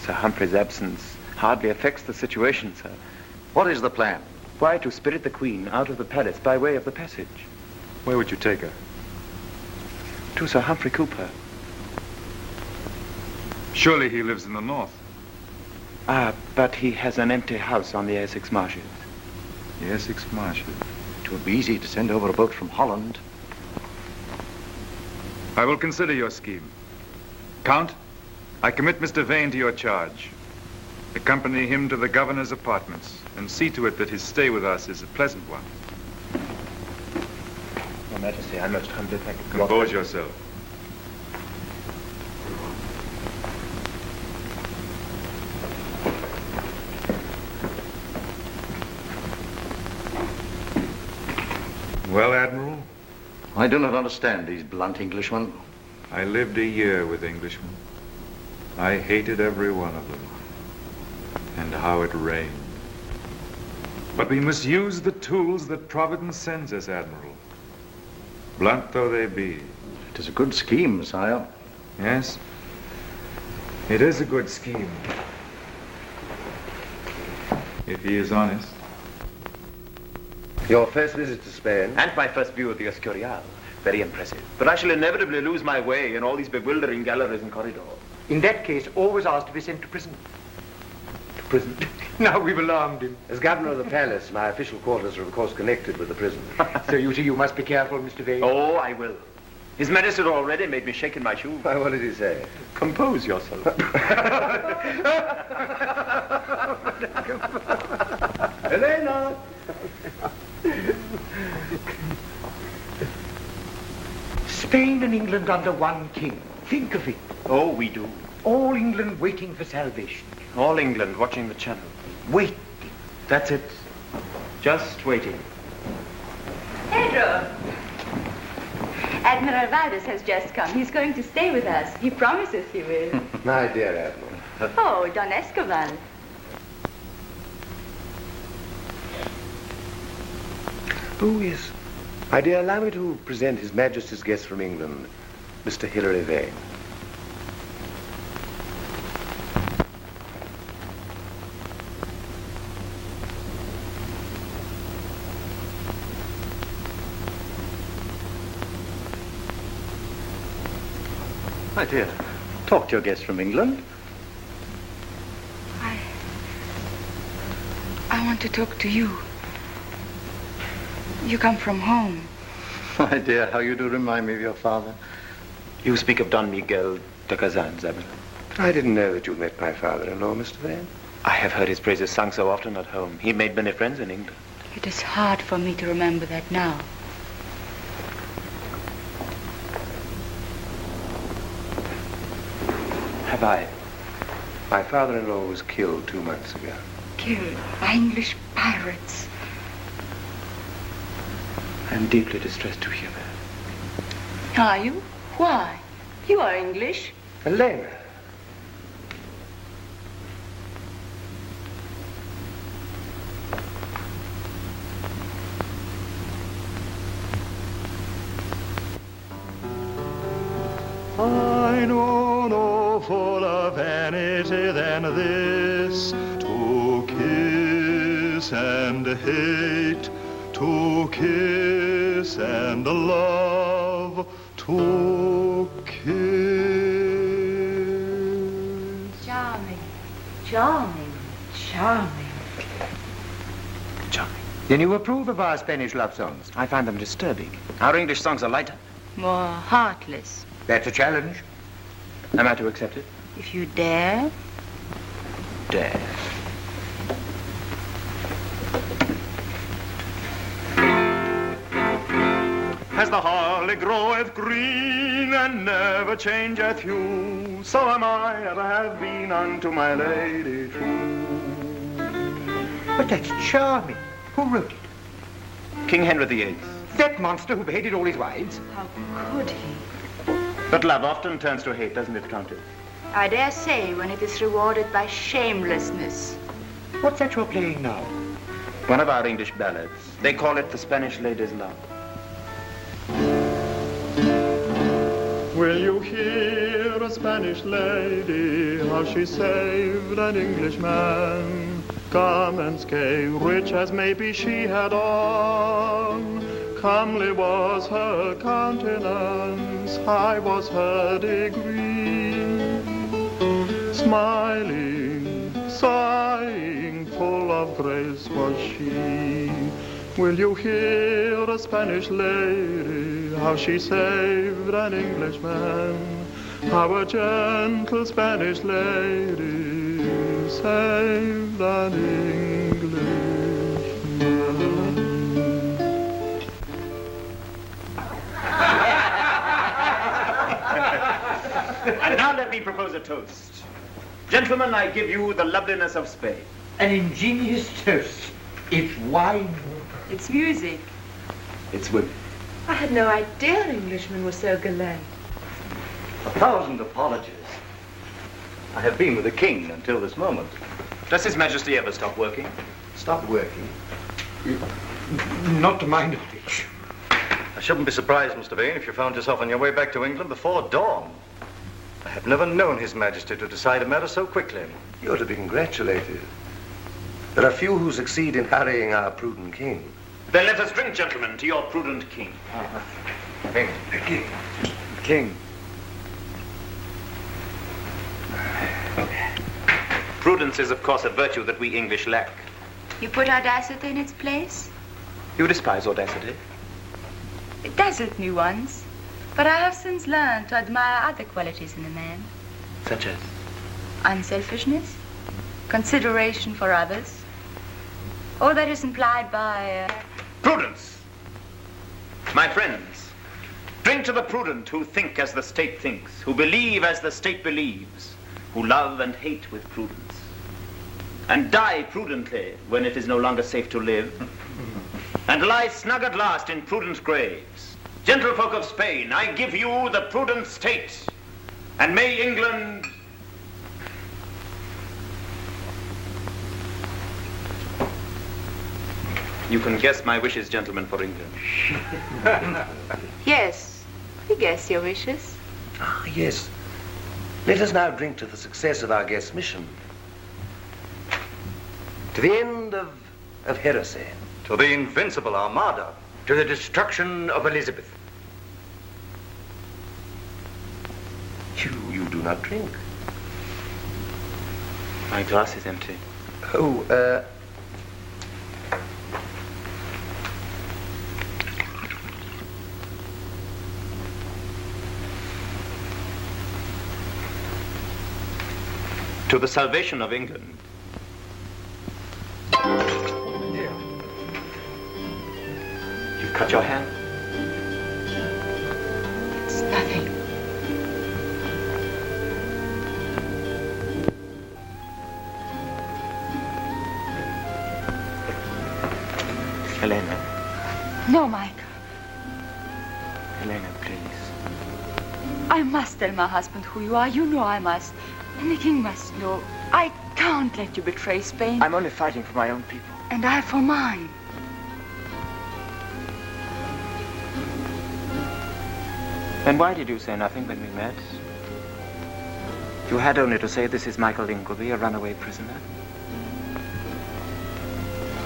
S8: Sir Humphrey's absence hardly affects the situation, sir.
S21: What is the plan?
S8: Why, to spirit the Queen out of the palace by way of the passage.
S19: Where would you take her?
S8: To Sir Humphrey Cooper.
S19: Surely he lives in the north.
S8: But he has an empty house on the Essex marshes.
S19: The Essex marshes?
S21: It would be easy to send over a boat from Holland.
S19: I will consider your scheme. Count, I commit Mr. Vane to your charge. Accompany him to the governor's apartments and see to it that his stay with us is a pleasant one.
S8: Your Majesty, I most humbly thank you.
S19: Compose yourself. Well, Admiral?
S21: I do not understand these blunt Englishmen.
S19: I lived a year with Englishmen. I hated every one of them. And how it rained. But we must use the tools that Providence sends us, Admiral. Blunt though they be.
S21: It is a good scheme, sire.
S19: Yes, it is a good scheme. If he is honest.
S7: Your first visit to Spain?
S8: And my first view of the Escurial. Very impressive. But I shall inevitably lose my way in all these bewildering galleries and corridors.
S18: In that case, always ask to be sent to prison.
S8: To prison?
S18: Now we've alarmed him.
S7: As governor of the palace, my official quarters are of course connected with the prison.
S18: So you see, you must be careful, Mr. Vane.
S8: Oh, I will. His Majesty already made me shake in my shoes.
S7: Why, what did he say?
S8: Compose yourself.
S18: Elena! Spain and England under one king. think of it.
S8: Oh, we do.
S18: All England waiting for salvation.
S8: All England watching the channel.
S18: Wait.
S8: That's it. Just waiting.
S12: Pedro! Admiral Valdez has just come. He's going to stay with us. He promises he will.
S3: My dear Admiral.
S12: Oh, Don Escobar.
S3: Who is? My dear, allow me to present His Majesty's guest from England, Mr. Hilary Vane.
S21: My dear, talk to your guest from England.
S12: I want to talk to you. You come from home.
S21: My dear, how you do remind me of your father.
S8: You speak of Don Miguel de Cazans, Admiral.
S3: I didn't know that you met my father-in-law, Mr. Vane.
S8: I have heard his praises sung so often at home. He made many friends in England.
S12: It is hard for me to remember that now.
S8: Have I?
S3: My father-in-law was killed 2 months ago.
S12: Killed by English pirates.
S8: I am deeply distressed to hear that.
S12: Are you? Why? You are English.
S3: Elena.
S14: I know no fuller vanity than this, to kiss and hate, to kiss and love, to kiss.
S12: Charming, charming, charming.
S8: Charming.
S18: Then you approve of our Spanish love songs?
S8: I find them disturbing. Our English songs are lighter.
S12: More heartless.
S18: That's a challenge.
S8: Am I to accept it?
S12: If you dare.
S8: Dare.
S14: As the holly groweth green and never changeth hue, so am I ever have been unto my lady true.
S18: But that's charming. Who wrote it?
S8: King Henry VIII.
S18: That monster who beheaded all his wives?
S12: How could he?
S8: But love often turns to hate, doesn't it, Countess?
S12: I dare say when it is rewarded by shamelessness.
S18: What's that you're playing now?
S8: One of our English ballads. They call it The Spanish Lady's Love.
S14: Will you hear a Spanish lady, how she saved an Englishman? Garments gay, rich as maybe she had on. Comely was her countenance, high was her degree. Smiling, sighing, full of grace was she. Will you hear a Spanish lady, how she saved an Englishman? How a gentle Spanish lady saved an Englishman.
S8: And now let me propose a toast. Gentlemen, I give you the loveliness of Spain.
S18: An ingenious toast. It's wine.
S12: It's music.
S8: It's women.
S4: I had no idea Englishmen were so gallant.
S21: 1,000 apologies. I have been with the king until this moment.
S8: Does His Majesty ever stop working?
S3: Stop working?
S18: Not to my knowledge.
S21: I shouldn't be surprised, Mr. Vane, if you found yourself on your way back to England before dawn. I have never known His Majesty to decide a matter so quickly.
S3: You're to be congratulated. There are few who succeed in harrying our prudent king.
S8: Then let us drink, gentlemen, to your prudent king.
S3: King. The king. King.
S8: Prudence is, of course, a virtue that we English lack.
S12: You put audacity in its place?
S8: You despise audacity.
S12: It dazzled me once, but I have since learned to admire other qualities in a man.
S8: Such as?
S12: Unselfishness, consideration for others, all that is implied by...
S8: Prudence! My friends, Drink to the prudent who think as the state thinks, who believe as the state believes, who love and hate with prudence, and die prudently when it is no longer safe to live, and lie snug at last in prudent graves. Gentlefolk of Spain, I give you the prudent state, and may England... You can guess my wishes, gentlemen, for England.
S12: Yes, we guess your wishes.
S10: Ah, yes. Let us now drink to the success of our guest's mission. To the end of heresy.
S21: To the invincible Armada.
S10: To the destruction of Elizabeth. You do not drink.
S8: My glass is empty.
S10: Oh,
S8: To the salvation of England. You've cut your hand?
S12: It's nothing.
S8: Helena.
S12: No, Michael.
S8: Helena, please.
S12: I must tell my husband who you are. You know I must. And the king must know. I can't let you betray Spain.
S8: I'm only fighting for my own people.
S12: And I for mine.
S8: Then why did you say nothing when we met? You had only to say, this is Michael Ingleby, a runaway prisoner.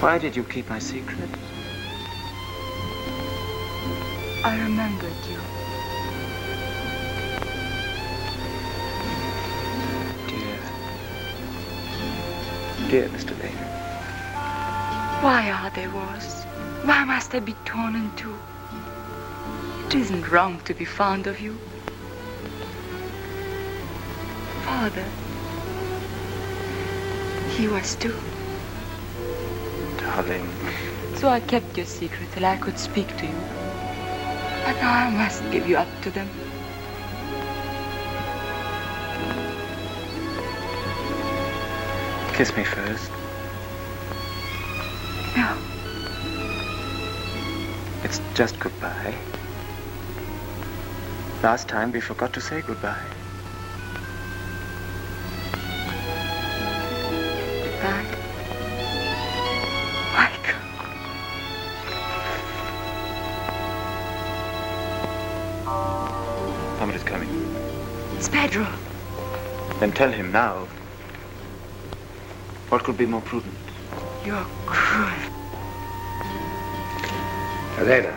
S8: Why did you keep my secret?
S12: I remembered you.
S8: Dear Mr. Vane.
S12: Why are there wars? Why must I be torn in two? It isn't wrong to be fond of you. Father, he was too.
S8: Darling.
S12: So I kept your secret till I could speak to you. But now I must give you up to them.
S8: Kiss me first.
S12: No.
S8: It's just goodbye. Last time we forgot to say goodbye.
S12: Goodbye. Michael.
S8: Somebody's coming.
S12: It's Pedro.
S8: Then tell him now. What could be more prudent?
S12: You're cruel.
S10: Helena.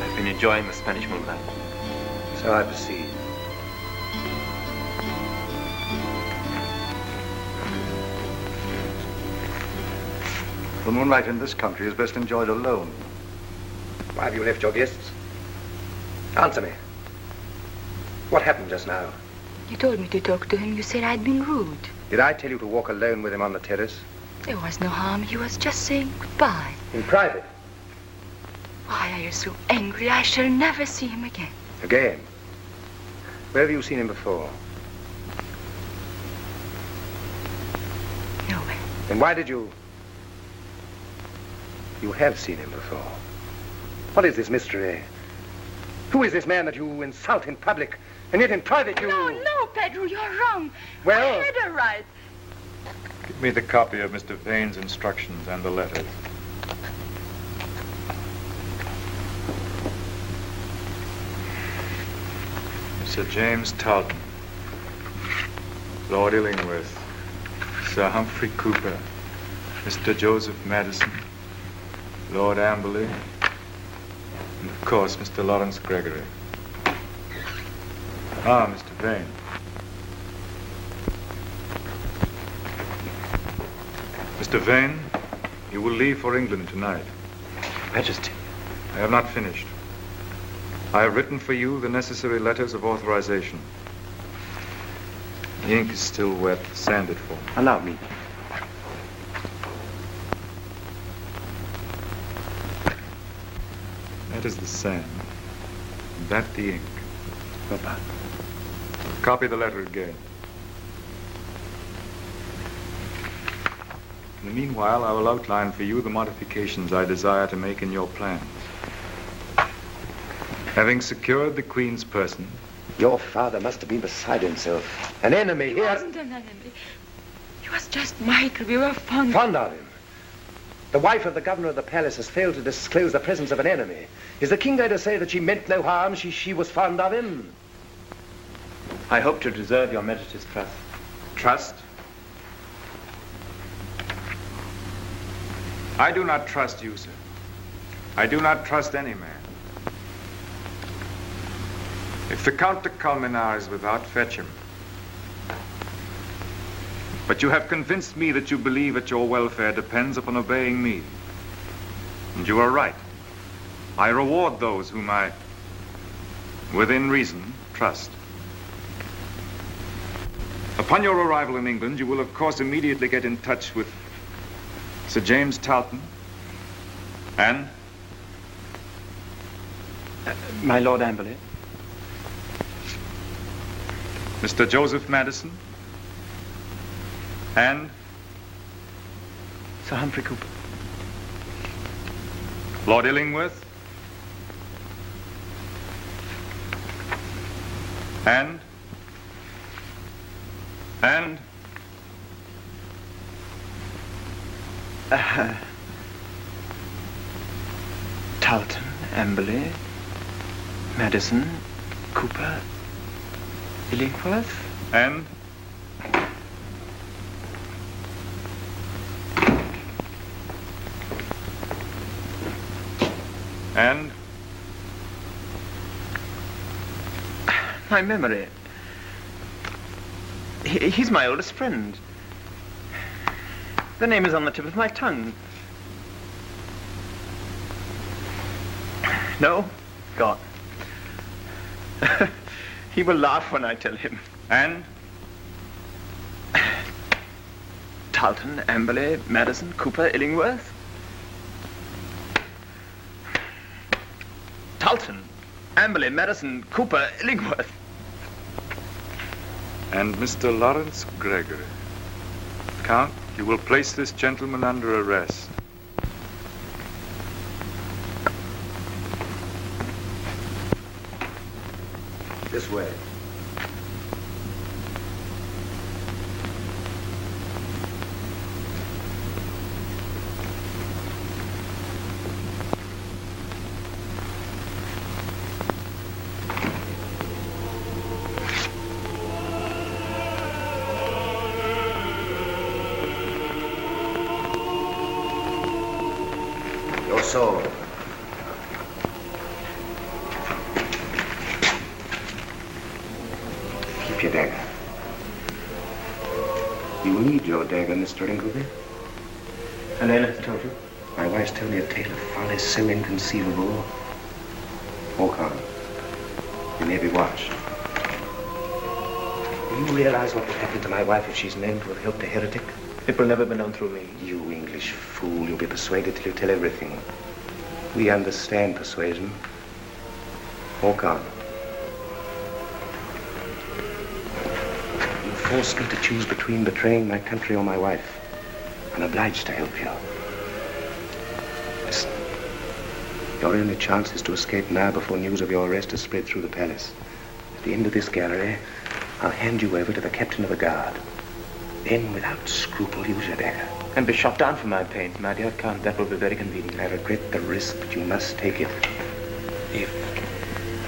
S8: I've been enjoying the Spanish moonlight.
S10: So I perceive.
S21: The moonlight in this country is best enjoyed alone.
S10: Why have you left your guests? Answer me. What happened just now?
S12: You told me to talk to him. You said I'd been rude.
S16: Did I tell you to walk alone with him on the terrace?
S12: There was no harm. He was just saying goodbye.
S16: In private?
S12: Why are you so angry? I shall never see him again.
S16: Again? Where have you seen him before?
S12: Nowhere.
S16: Then why did you... You have seen him before. What is this mystery? Who is this man that you insult in public, and yet in private you...
S12: No, Pedro, you're wrong.
S16: Well...
S12: I had a right.
S19: Give me the copy of Mr. Vane's instructions and the letters. Sir James Talton, Lord Illingworth, Sir Humphrey Cooper, Mr. Joseph Madison, Lord Amberley, and of course, Mr. Lawrence Gregory. Ah, Mr. Vane. Mr. Vane, you will leave for England tonight.
S10: Majesty.
S19: I have not finished. I have written for you the necessary letters of authorization. The ink is still wet. Sand it for me.
S10: Allow me.
S19: That is the sand. That the ink.
S10: Papa.
S19: Copy the letter again. In the meanwhile, I will outline for you the modifications I desire to make in your plans. Having secured the Queen's person...
S10: Your father must have been beside himself. An enemy
S12: He
S10: here.
S12: wasn't an enemy. He was just Michael. We were fond
S10: Fond of him. The wife of the governor of the palace has failed to disclose the presence of an enemy. Is the king going to say that she meant no harm? She was fond of him?
S8: I hope to deserve your Majesty's trust.
S19: Trust? I do not trust you, sir. I do not trust any man. If the Count de Colmenar is without, fetch him. But you have convinced me that you believe that your welfare depends upon obeying me. And you are right. I reward those whom I, within reason, trust. Upon your arrival in England, you will of course immediately get in touch with Sir James Talton and...
S8: My Lord Amberley.
S19: Mr. Joseph Madison and...
S8: Sir Humphrey Cooper.
S19: Lord Illingworth and...
S8: Talton, Amberley, Madison, Cooper, Illingworth.
S19: And? And?
S8: My memory. He's my oldest friend. The name is on the tip of my tongue. No? Gone. He will laugh when I tell him.
S19: And?
S8: Talton, Amberley, Madison, Cooper, Illingworth. Talton, Amberley, Madison, Cooper, Illingworth.
S19: And Mr. Lawrence Gregory. Count, you will place this gentleman under arrest.
S10: This way. Your sword. Keep your dagger. You need your dagger, Mr. Ingleby.
S8: Helena has told you?
S10: My wife's told me a tale of folly so inconceivable. Walk on. You may be watched. Do you realize what will happen to my wife if she's known to have helped a heretic?
S8: It will never be known through me.
S10: You English fool. You'll be persuaded till you tell everything. We understand persuasion. Walk on. You forced me to choose between betraying my country or my wife. I'm obliged to help you. Listen. Your only chance is to escape now before news of your arrest has spread through the palace. At the end of this gallery, I'll hand you over to the captain of the guard. Then, without scruple, use your dagger.
S8: And be shot down for my pains, my dear Count. That will be very convenient.
S10: I regret the risk, but you must take it.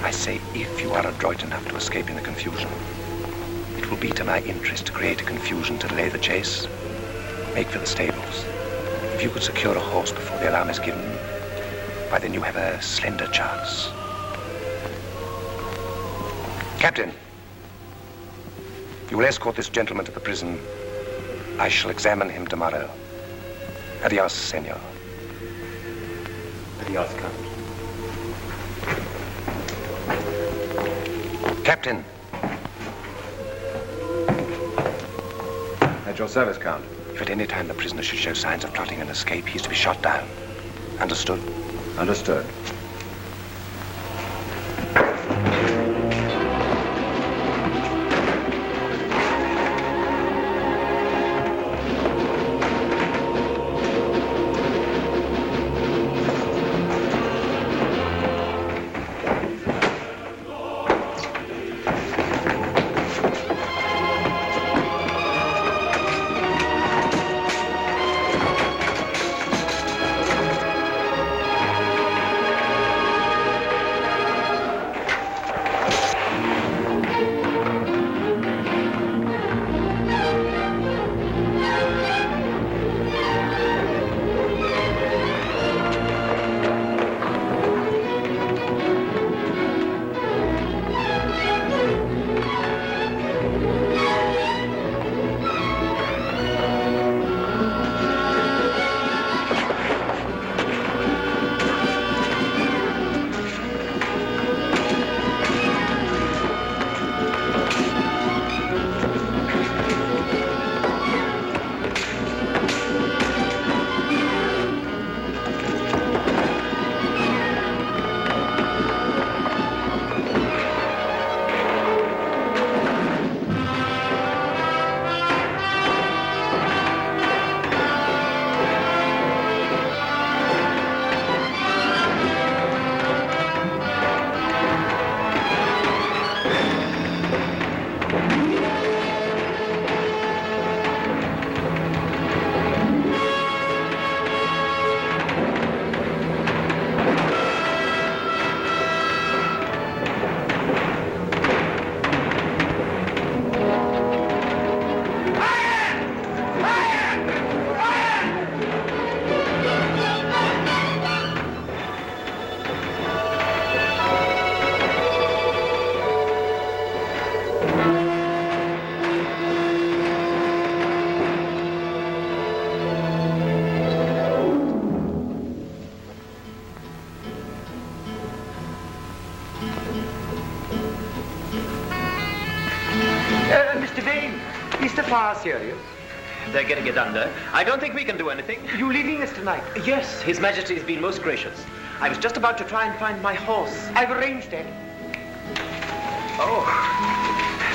S10: I say if you are adroit enough to escape in the confusion, it will be to my interest to create a confusion to delay the chase. Make for the stables. If you could secure a horse before the alarm is given, why then you have a slender chance. Captain, you will escort this gentleman to the prison. I shall examine him tomorrow. Adios, senor.
S8: Adios, Count.
S10: Captain. At your service, Count. If at any time the prisoner should show signs of plotting an escape, he's to be shot down. Understood?
S9: Understood.
S7: Mr. Vane, is the fire serious?
S8: They're getting it under. I don't think we can do anything.
S7: You leaving us tonight?
S8: Yes, His Majesty has been most gracious. I was just about to try and find my horse.
S7: I've arranged it.
S8: Oh,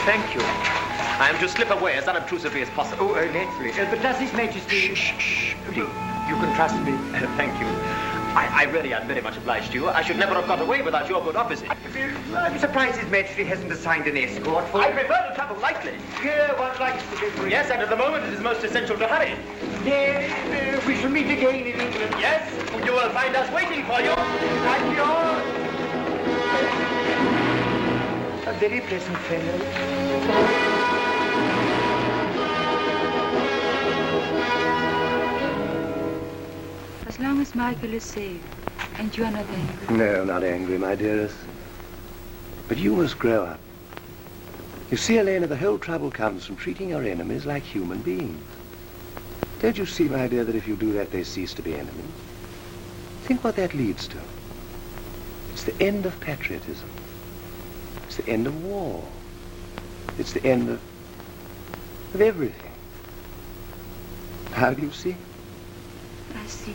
S8: thank you. I am to slip away as unobtrusively as possible.
S7: Oh, naturally. But does His Majesty...
S8: Shh.
S7: You can trust me.
S8: Thank you. I really am very much obliged to you. I should never have got away without your good offices.
S7: I'm surprised His Majesty hasn't assigned an escort for...
S8: I prefer to travel lightly.
S7: Yeah, one likes to be free.
S8: Yes, and at the moment it is most essential to hurry.
S7: Yes, we shall meet again in England.
S8: Yes, you will find us waiting for you.
S7: Thank you. A very pleasant fellow.
S12: As long as Michael is safe, and you are not angry.
S16: No, not angry, my dearest. But you must grow up. You see, Elena, the whole trouble comes from treating your enemies like human beings. Don't you see, my dear, that if you do that, they cease to be enemies? Think what that leads to. It's the end of patriotism. It's the end of war. It's the end of everything. How do you see?
S12: I see.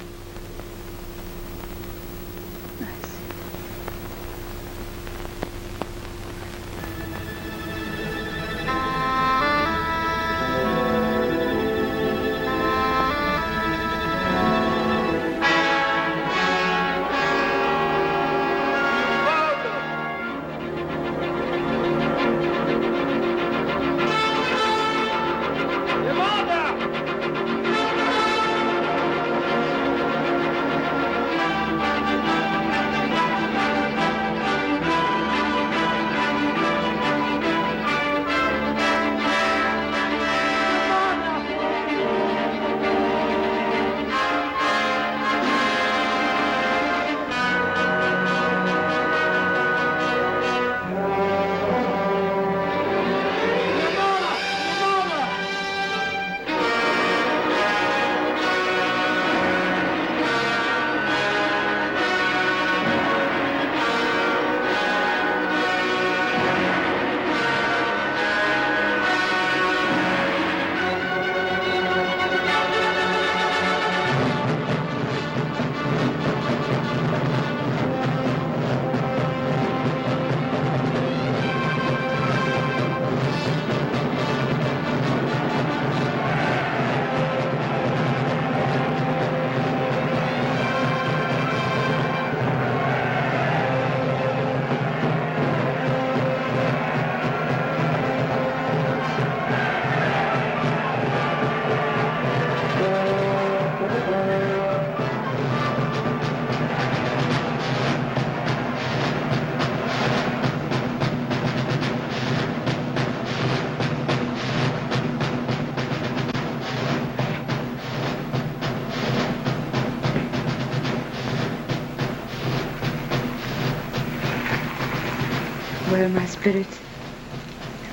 S4: Farewell, my spirit.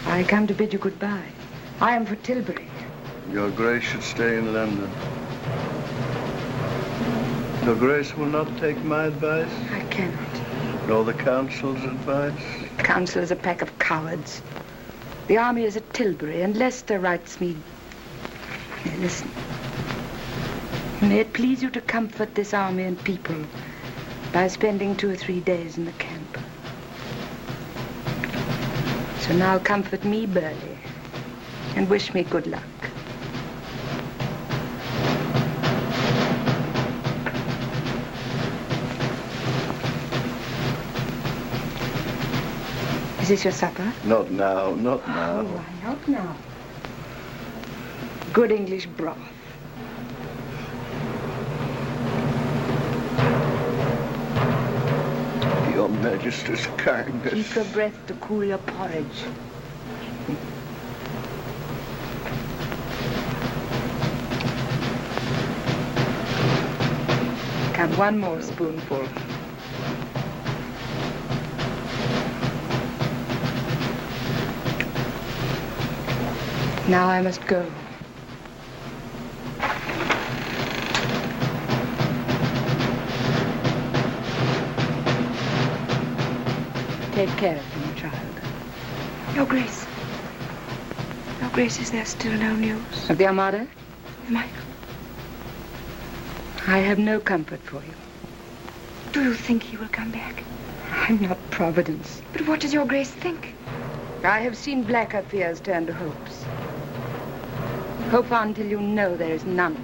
S4: I come to bid you goodbye. I am for Tilbury.
S5: Your Grace should stay in London. Your Grace will not take my advice?
S4: I cannot.
S5: Nor the Council's advice?
S4: The Council is a pack of cowards. The army is at Tilbury, and Leicester writes me... Now, listen. May it please you to comfort this army and people by spending 2 or 3 days in the camp. So now comfort me, Burley, and wish me good luck. Is this your supper?
S5: Not now, not now.
S4: Oh, why not now? Good English broth.
S5: Your Majesty's kindness.
S4: Keep your breath to cool your porridge. Come, one more spoonful. Now I must go. Take care of him, child.
S12: Your Grace. Your Grace, is there still no news?
S4: Of the Armada?
S12: Michael.
S4: I have no comfort for you.
S12: Do you think he will come back?
S4: I'm not Providence.
S12: But what does your Grace think?
S4: I have seen blacker fears turn to hopes. Hope on until you know there is none.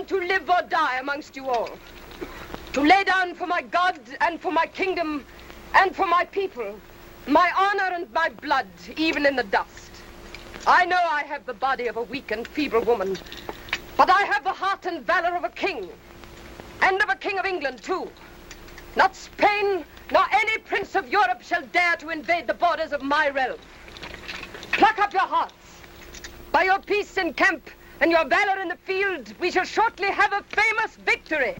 S4: To live or die amongst you all. To lay down for my God and for my kingdom and for my people, my honor and my blood, even in the dust. I know I have the body of a weak and feeble woman, but I have the heart and valor of a king, and of a king of England, too. Not Spain, nor any prince of Europe shall dare to invade the borders of my realm. Pluck up your hearts. By your peace in camp and your valor in the field, we shall shortly have a famous victory.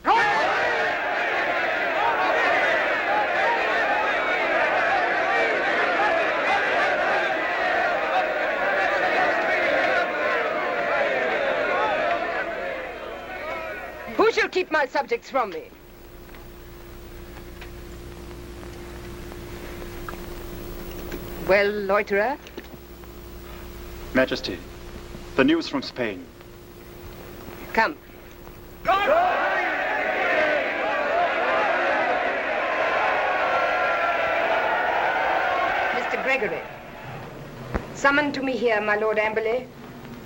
S4: Who shall keep my subjects from me? Well, loiterer?
S15: Majesty, the news from Spain.
S4: Come. Mr. Gregory, summon to me here my Lord Amberley,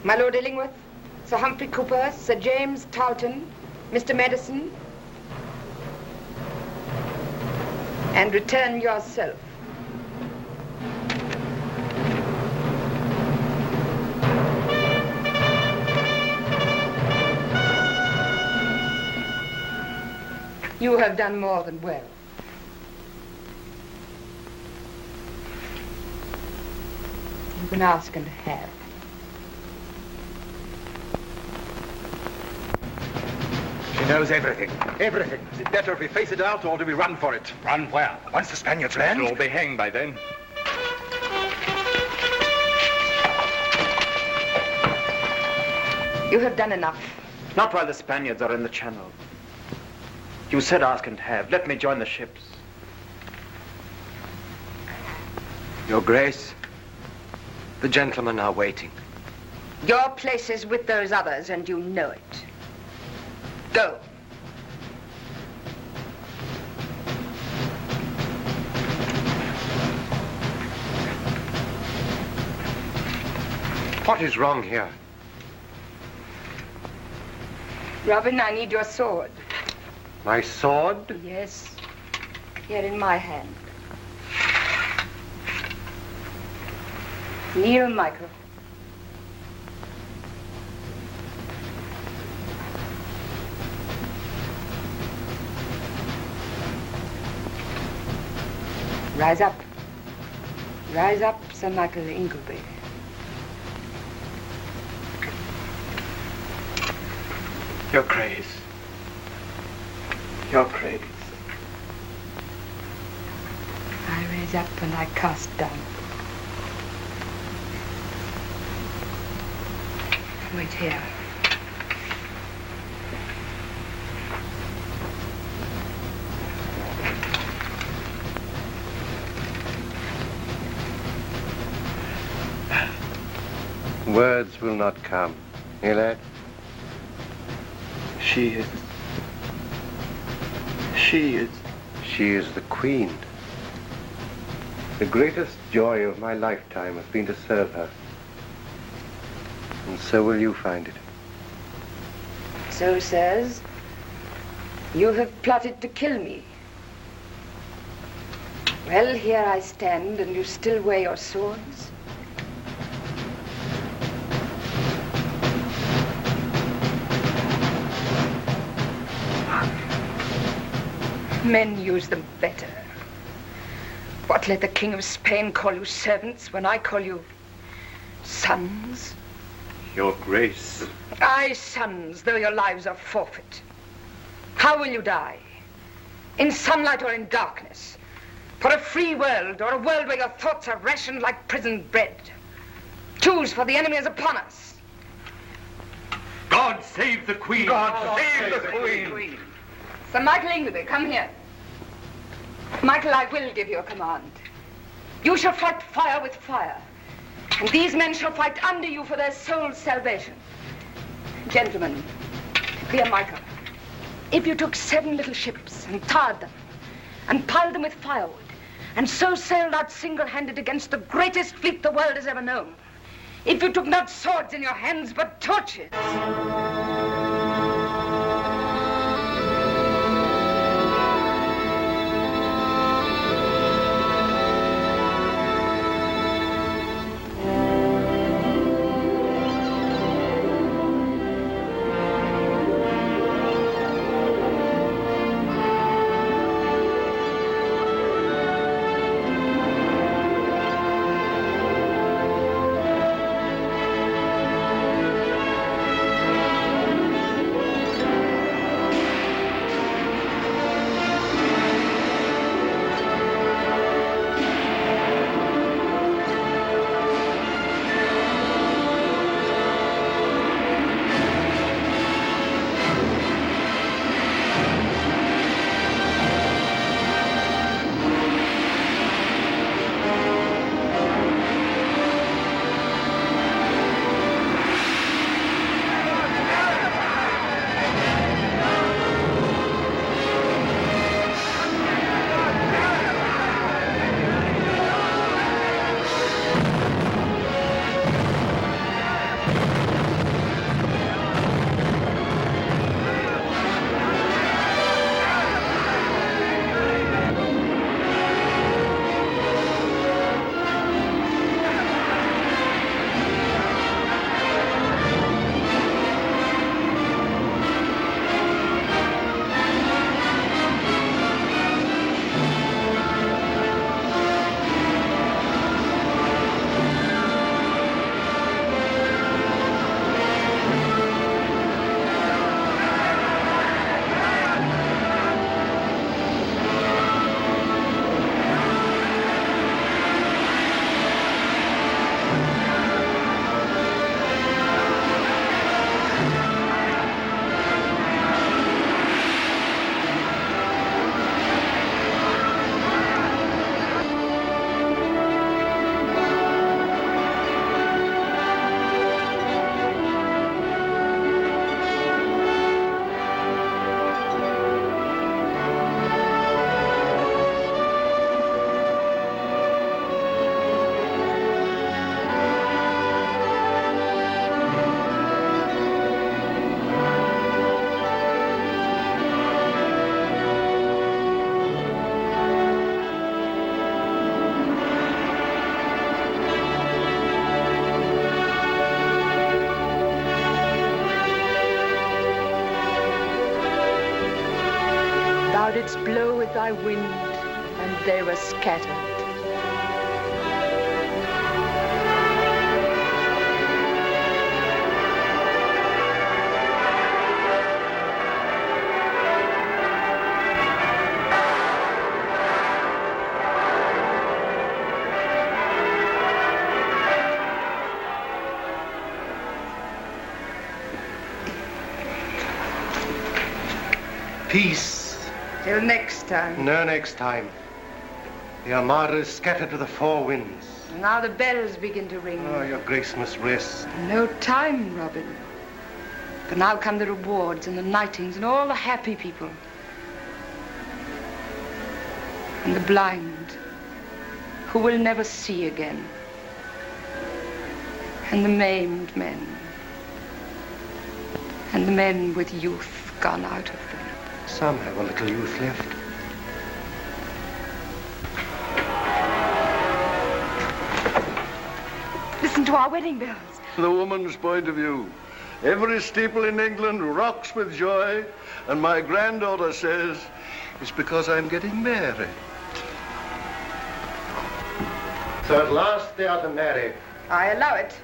S4: my Lord Illingworth, Sir Humphrey Cooper, Sir James Tarleton, Mr. Madison, and return yourself. You have done more than well. can ask and have.
S10: She knows everything. Everything. Is it better if we face it out or do we run for it?
S21: Run where?
S10: Once the Spaniards land?
S21: We'll all be hanged by then.
S4: You have done enough.
S8: Not while the Spaniards are in the channel. You said ask and have. Let me join the ships.
S6: Your Grace, the gentlemen are waiting.
S4: Your place is with those others, and you know it. Go.
S16: What is wrong here?
S4: Robin, I need your sword.
S16: My sword?
S4: Yes. Here in my hand. Kneel, Michael. Rise up. Rise up, Sir Michael Ingleby.
S8: Your Grace. Your Grace.
S4: I raise up and I cast down. Wait here.
S16: Words will not come. Eh, lad?
S8: She is
S16: the Queen. The greatest joy of my lifetime has been to serve her. And so will you find it.
S4: So, sirs, you have plotted to kill me. Well, here I stand, and you still wear your swords. Men use them better. What, let the King of Spain call you servants when I call you sons?
S16: Your Grace.
S4: Aye, sons, though your lives are forfeit. How will you die? In sunlight or in darkness? For a free world or a world where your thoughts are rationed like prison bread? Choose, for the enemy is upon us.
S10: God save the Queen! God save the Queen!
S4: Sir Michael Ingleby, come here. Michael, I will give you a command. You shall fight fire with fire. And these men shall fight under you for their soul's salvation. Gentlemen, dear Michael, if you took 7 little ships and tarred them and piled them with firewood and so sailed out single-handed against the greatest fleet the world has ever known, if you took not swords in your hands but torches... didst blow with thy wind, and they were scattered.
S16: Peace.
S4: Till next time.
S16: No next time. The Armada is scattered to the four winds.
S4: Now the bells begin to ring.
S16: Oh, your grace must rest.
S4: No time, Robin. For now come the rewards and the knightings and all the happy people. And the blind, who will never see again. And the maimed men. And the men with youth gone out of them.
S16: Some have a little youth left.
S4: Listen to our wedding bells.
S5: The woman's point of view. Every steeple in England rocks with joy, and my granddaughter says it's because I'm getting married.
S16: So at last they are to marry.
S4: I allow it.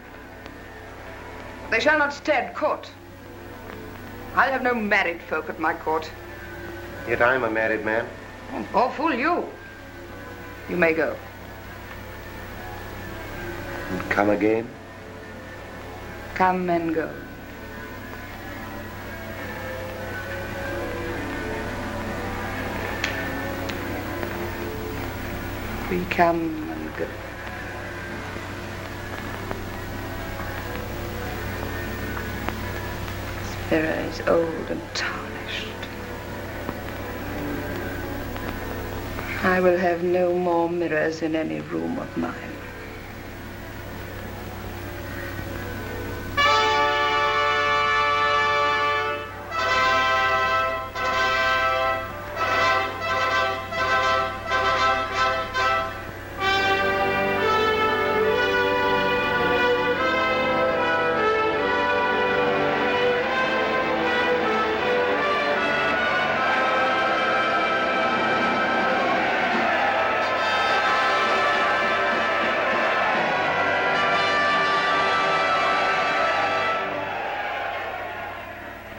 S4: They shall not stay at court. I'll have no married folk at my court.
S16: Yet I'm a married man.
S4: Oh, fool you. You may go.
S16: And come again?
S4: Come and go. We come and go. This mirror is old and tarnished. I will have no more mirrors in any room of mine.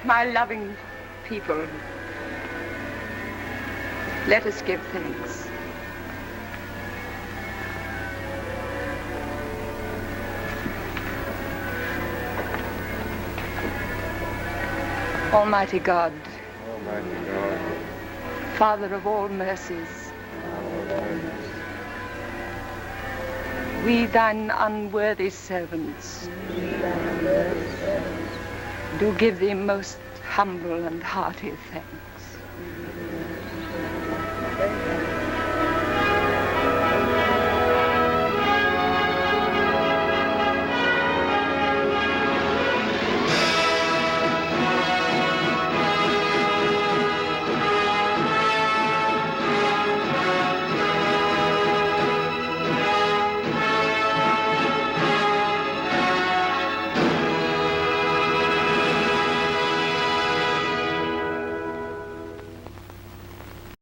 S4: My loving people, let us give thanks. Almighty God, Father of all mercies, we thine unworthy servants do give thee most humble and hearty thanks.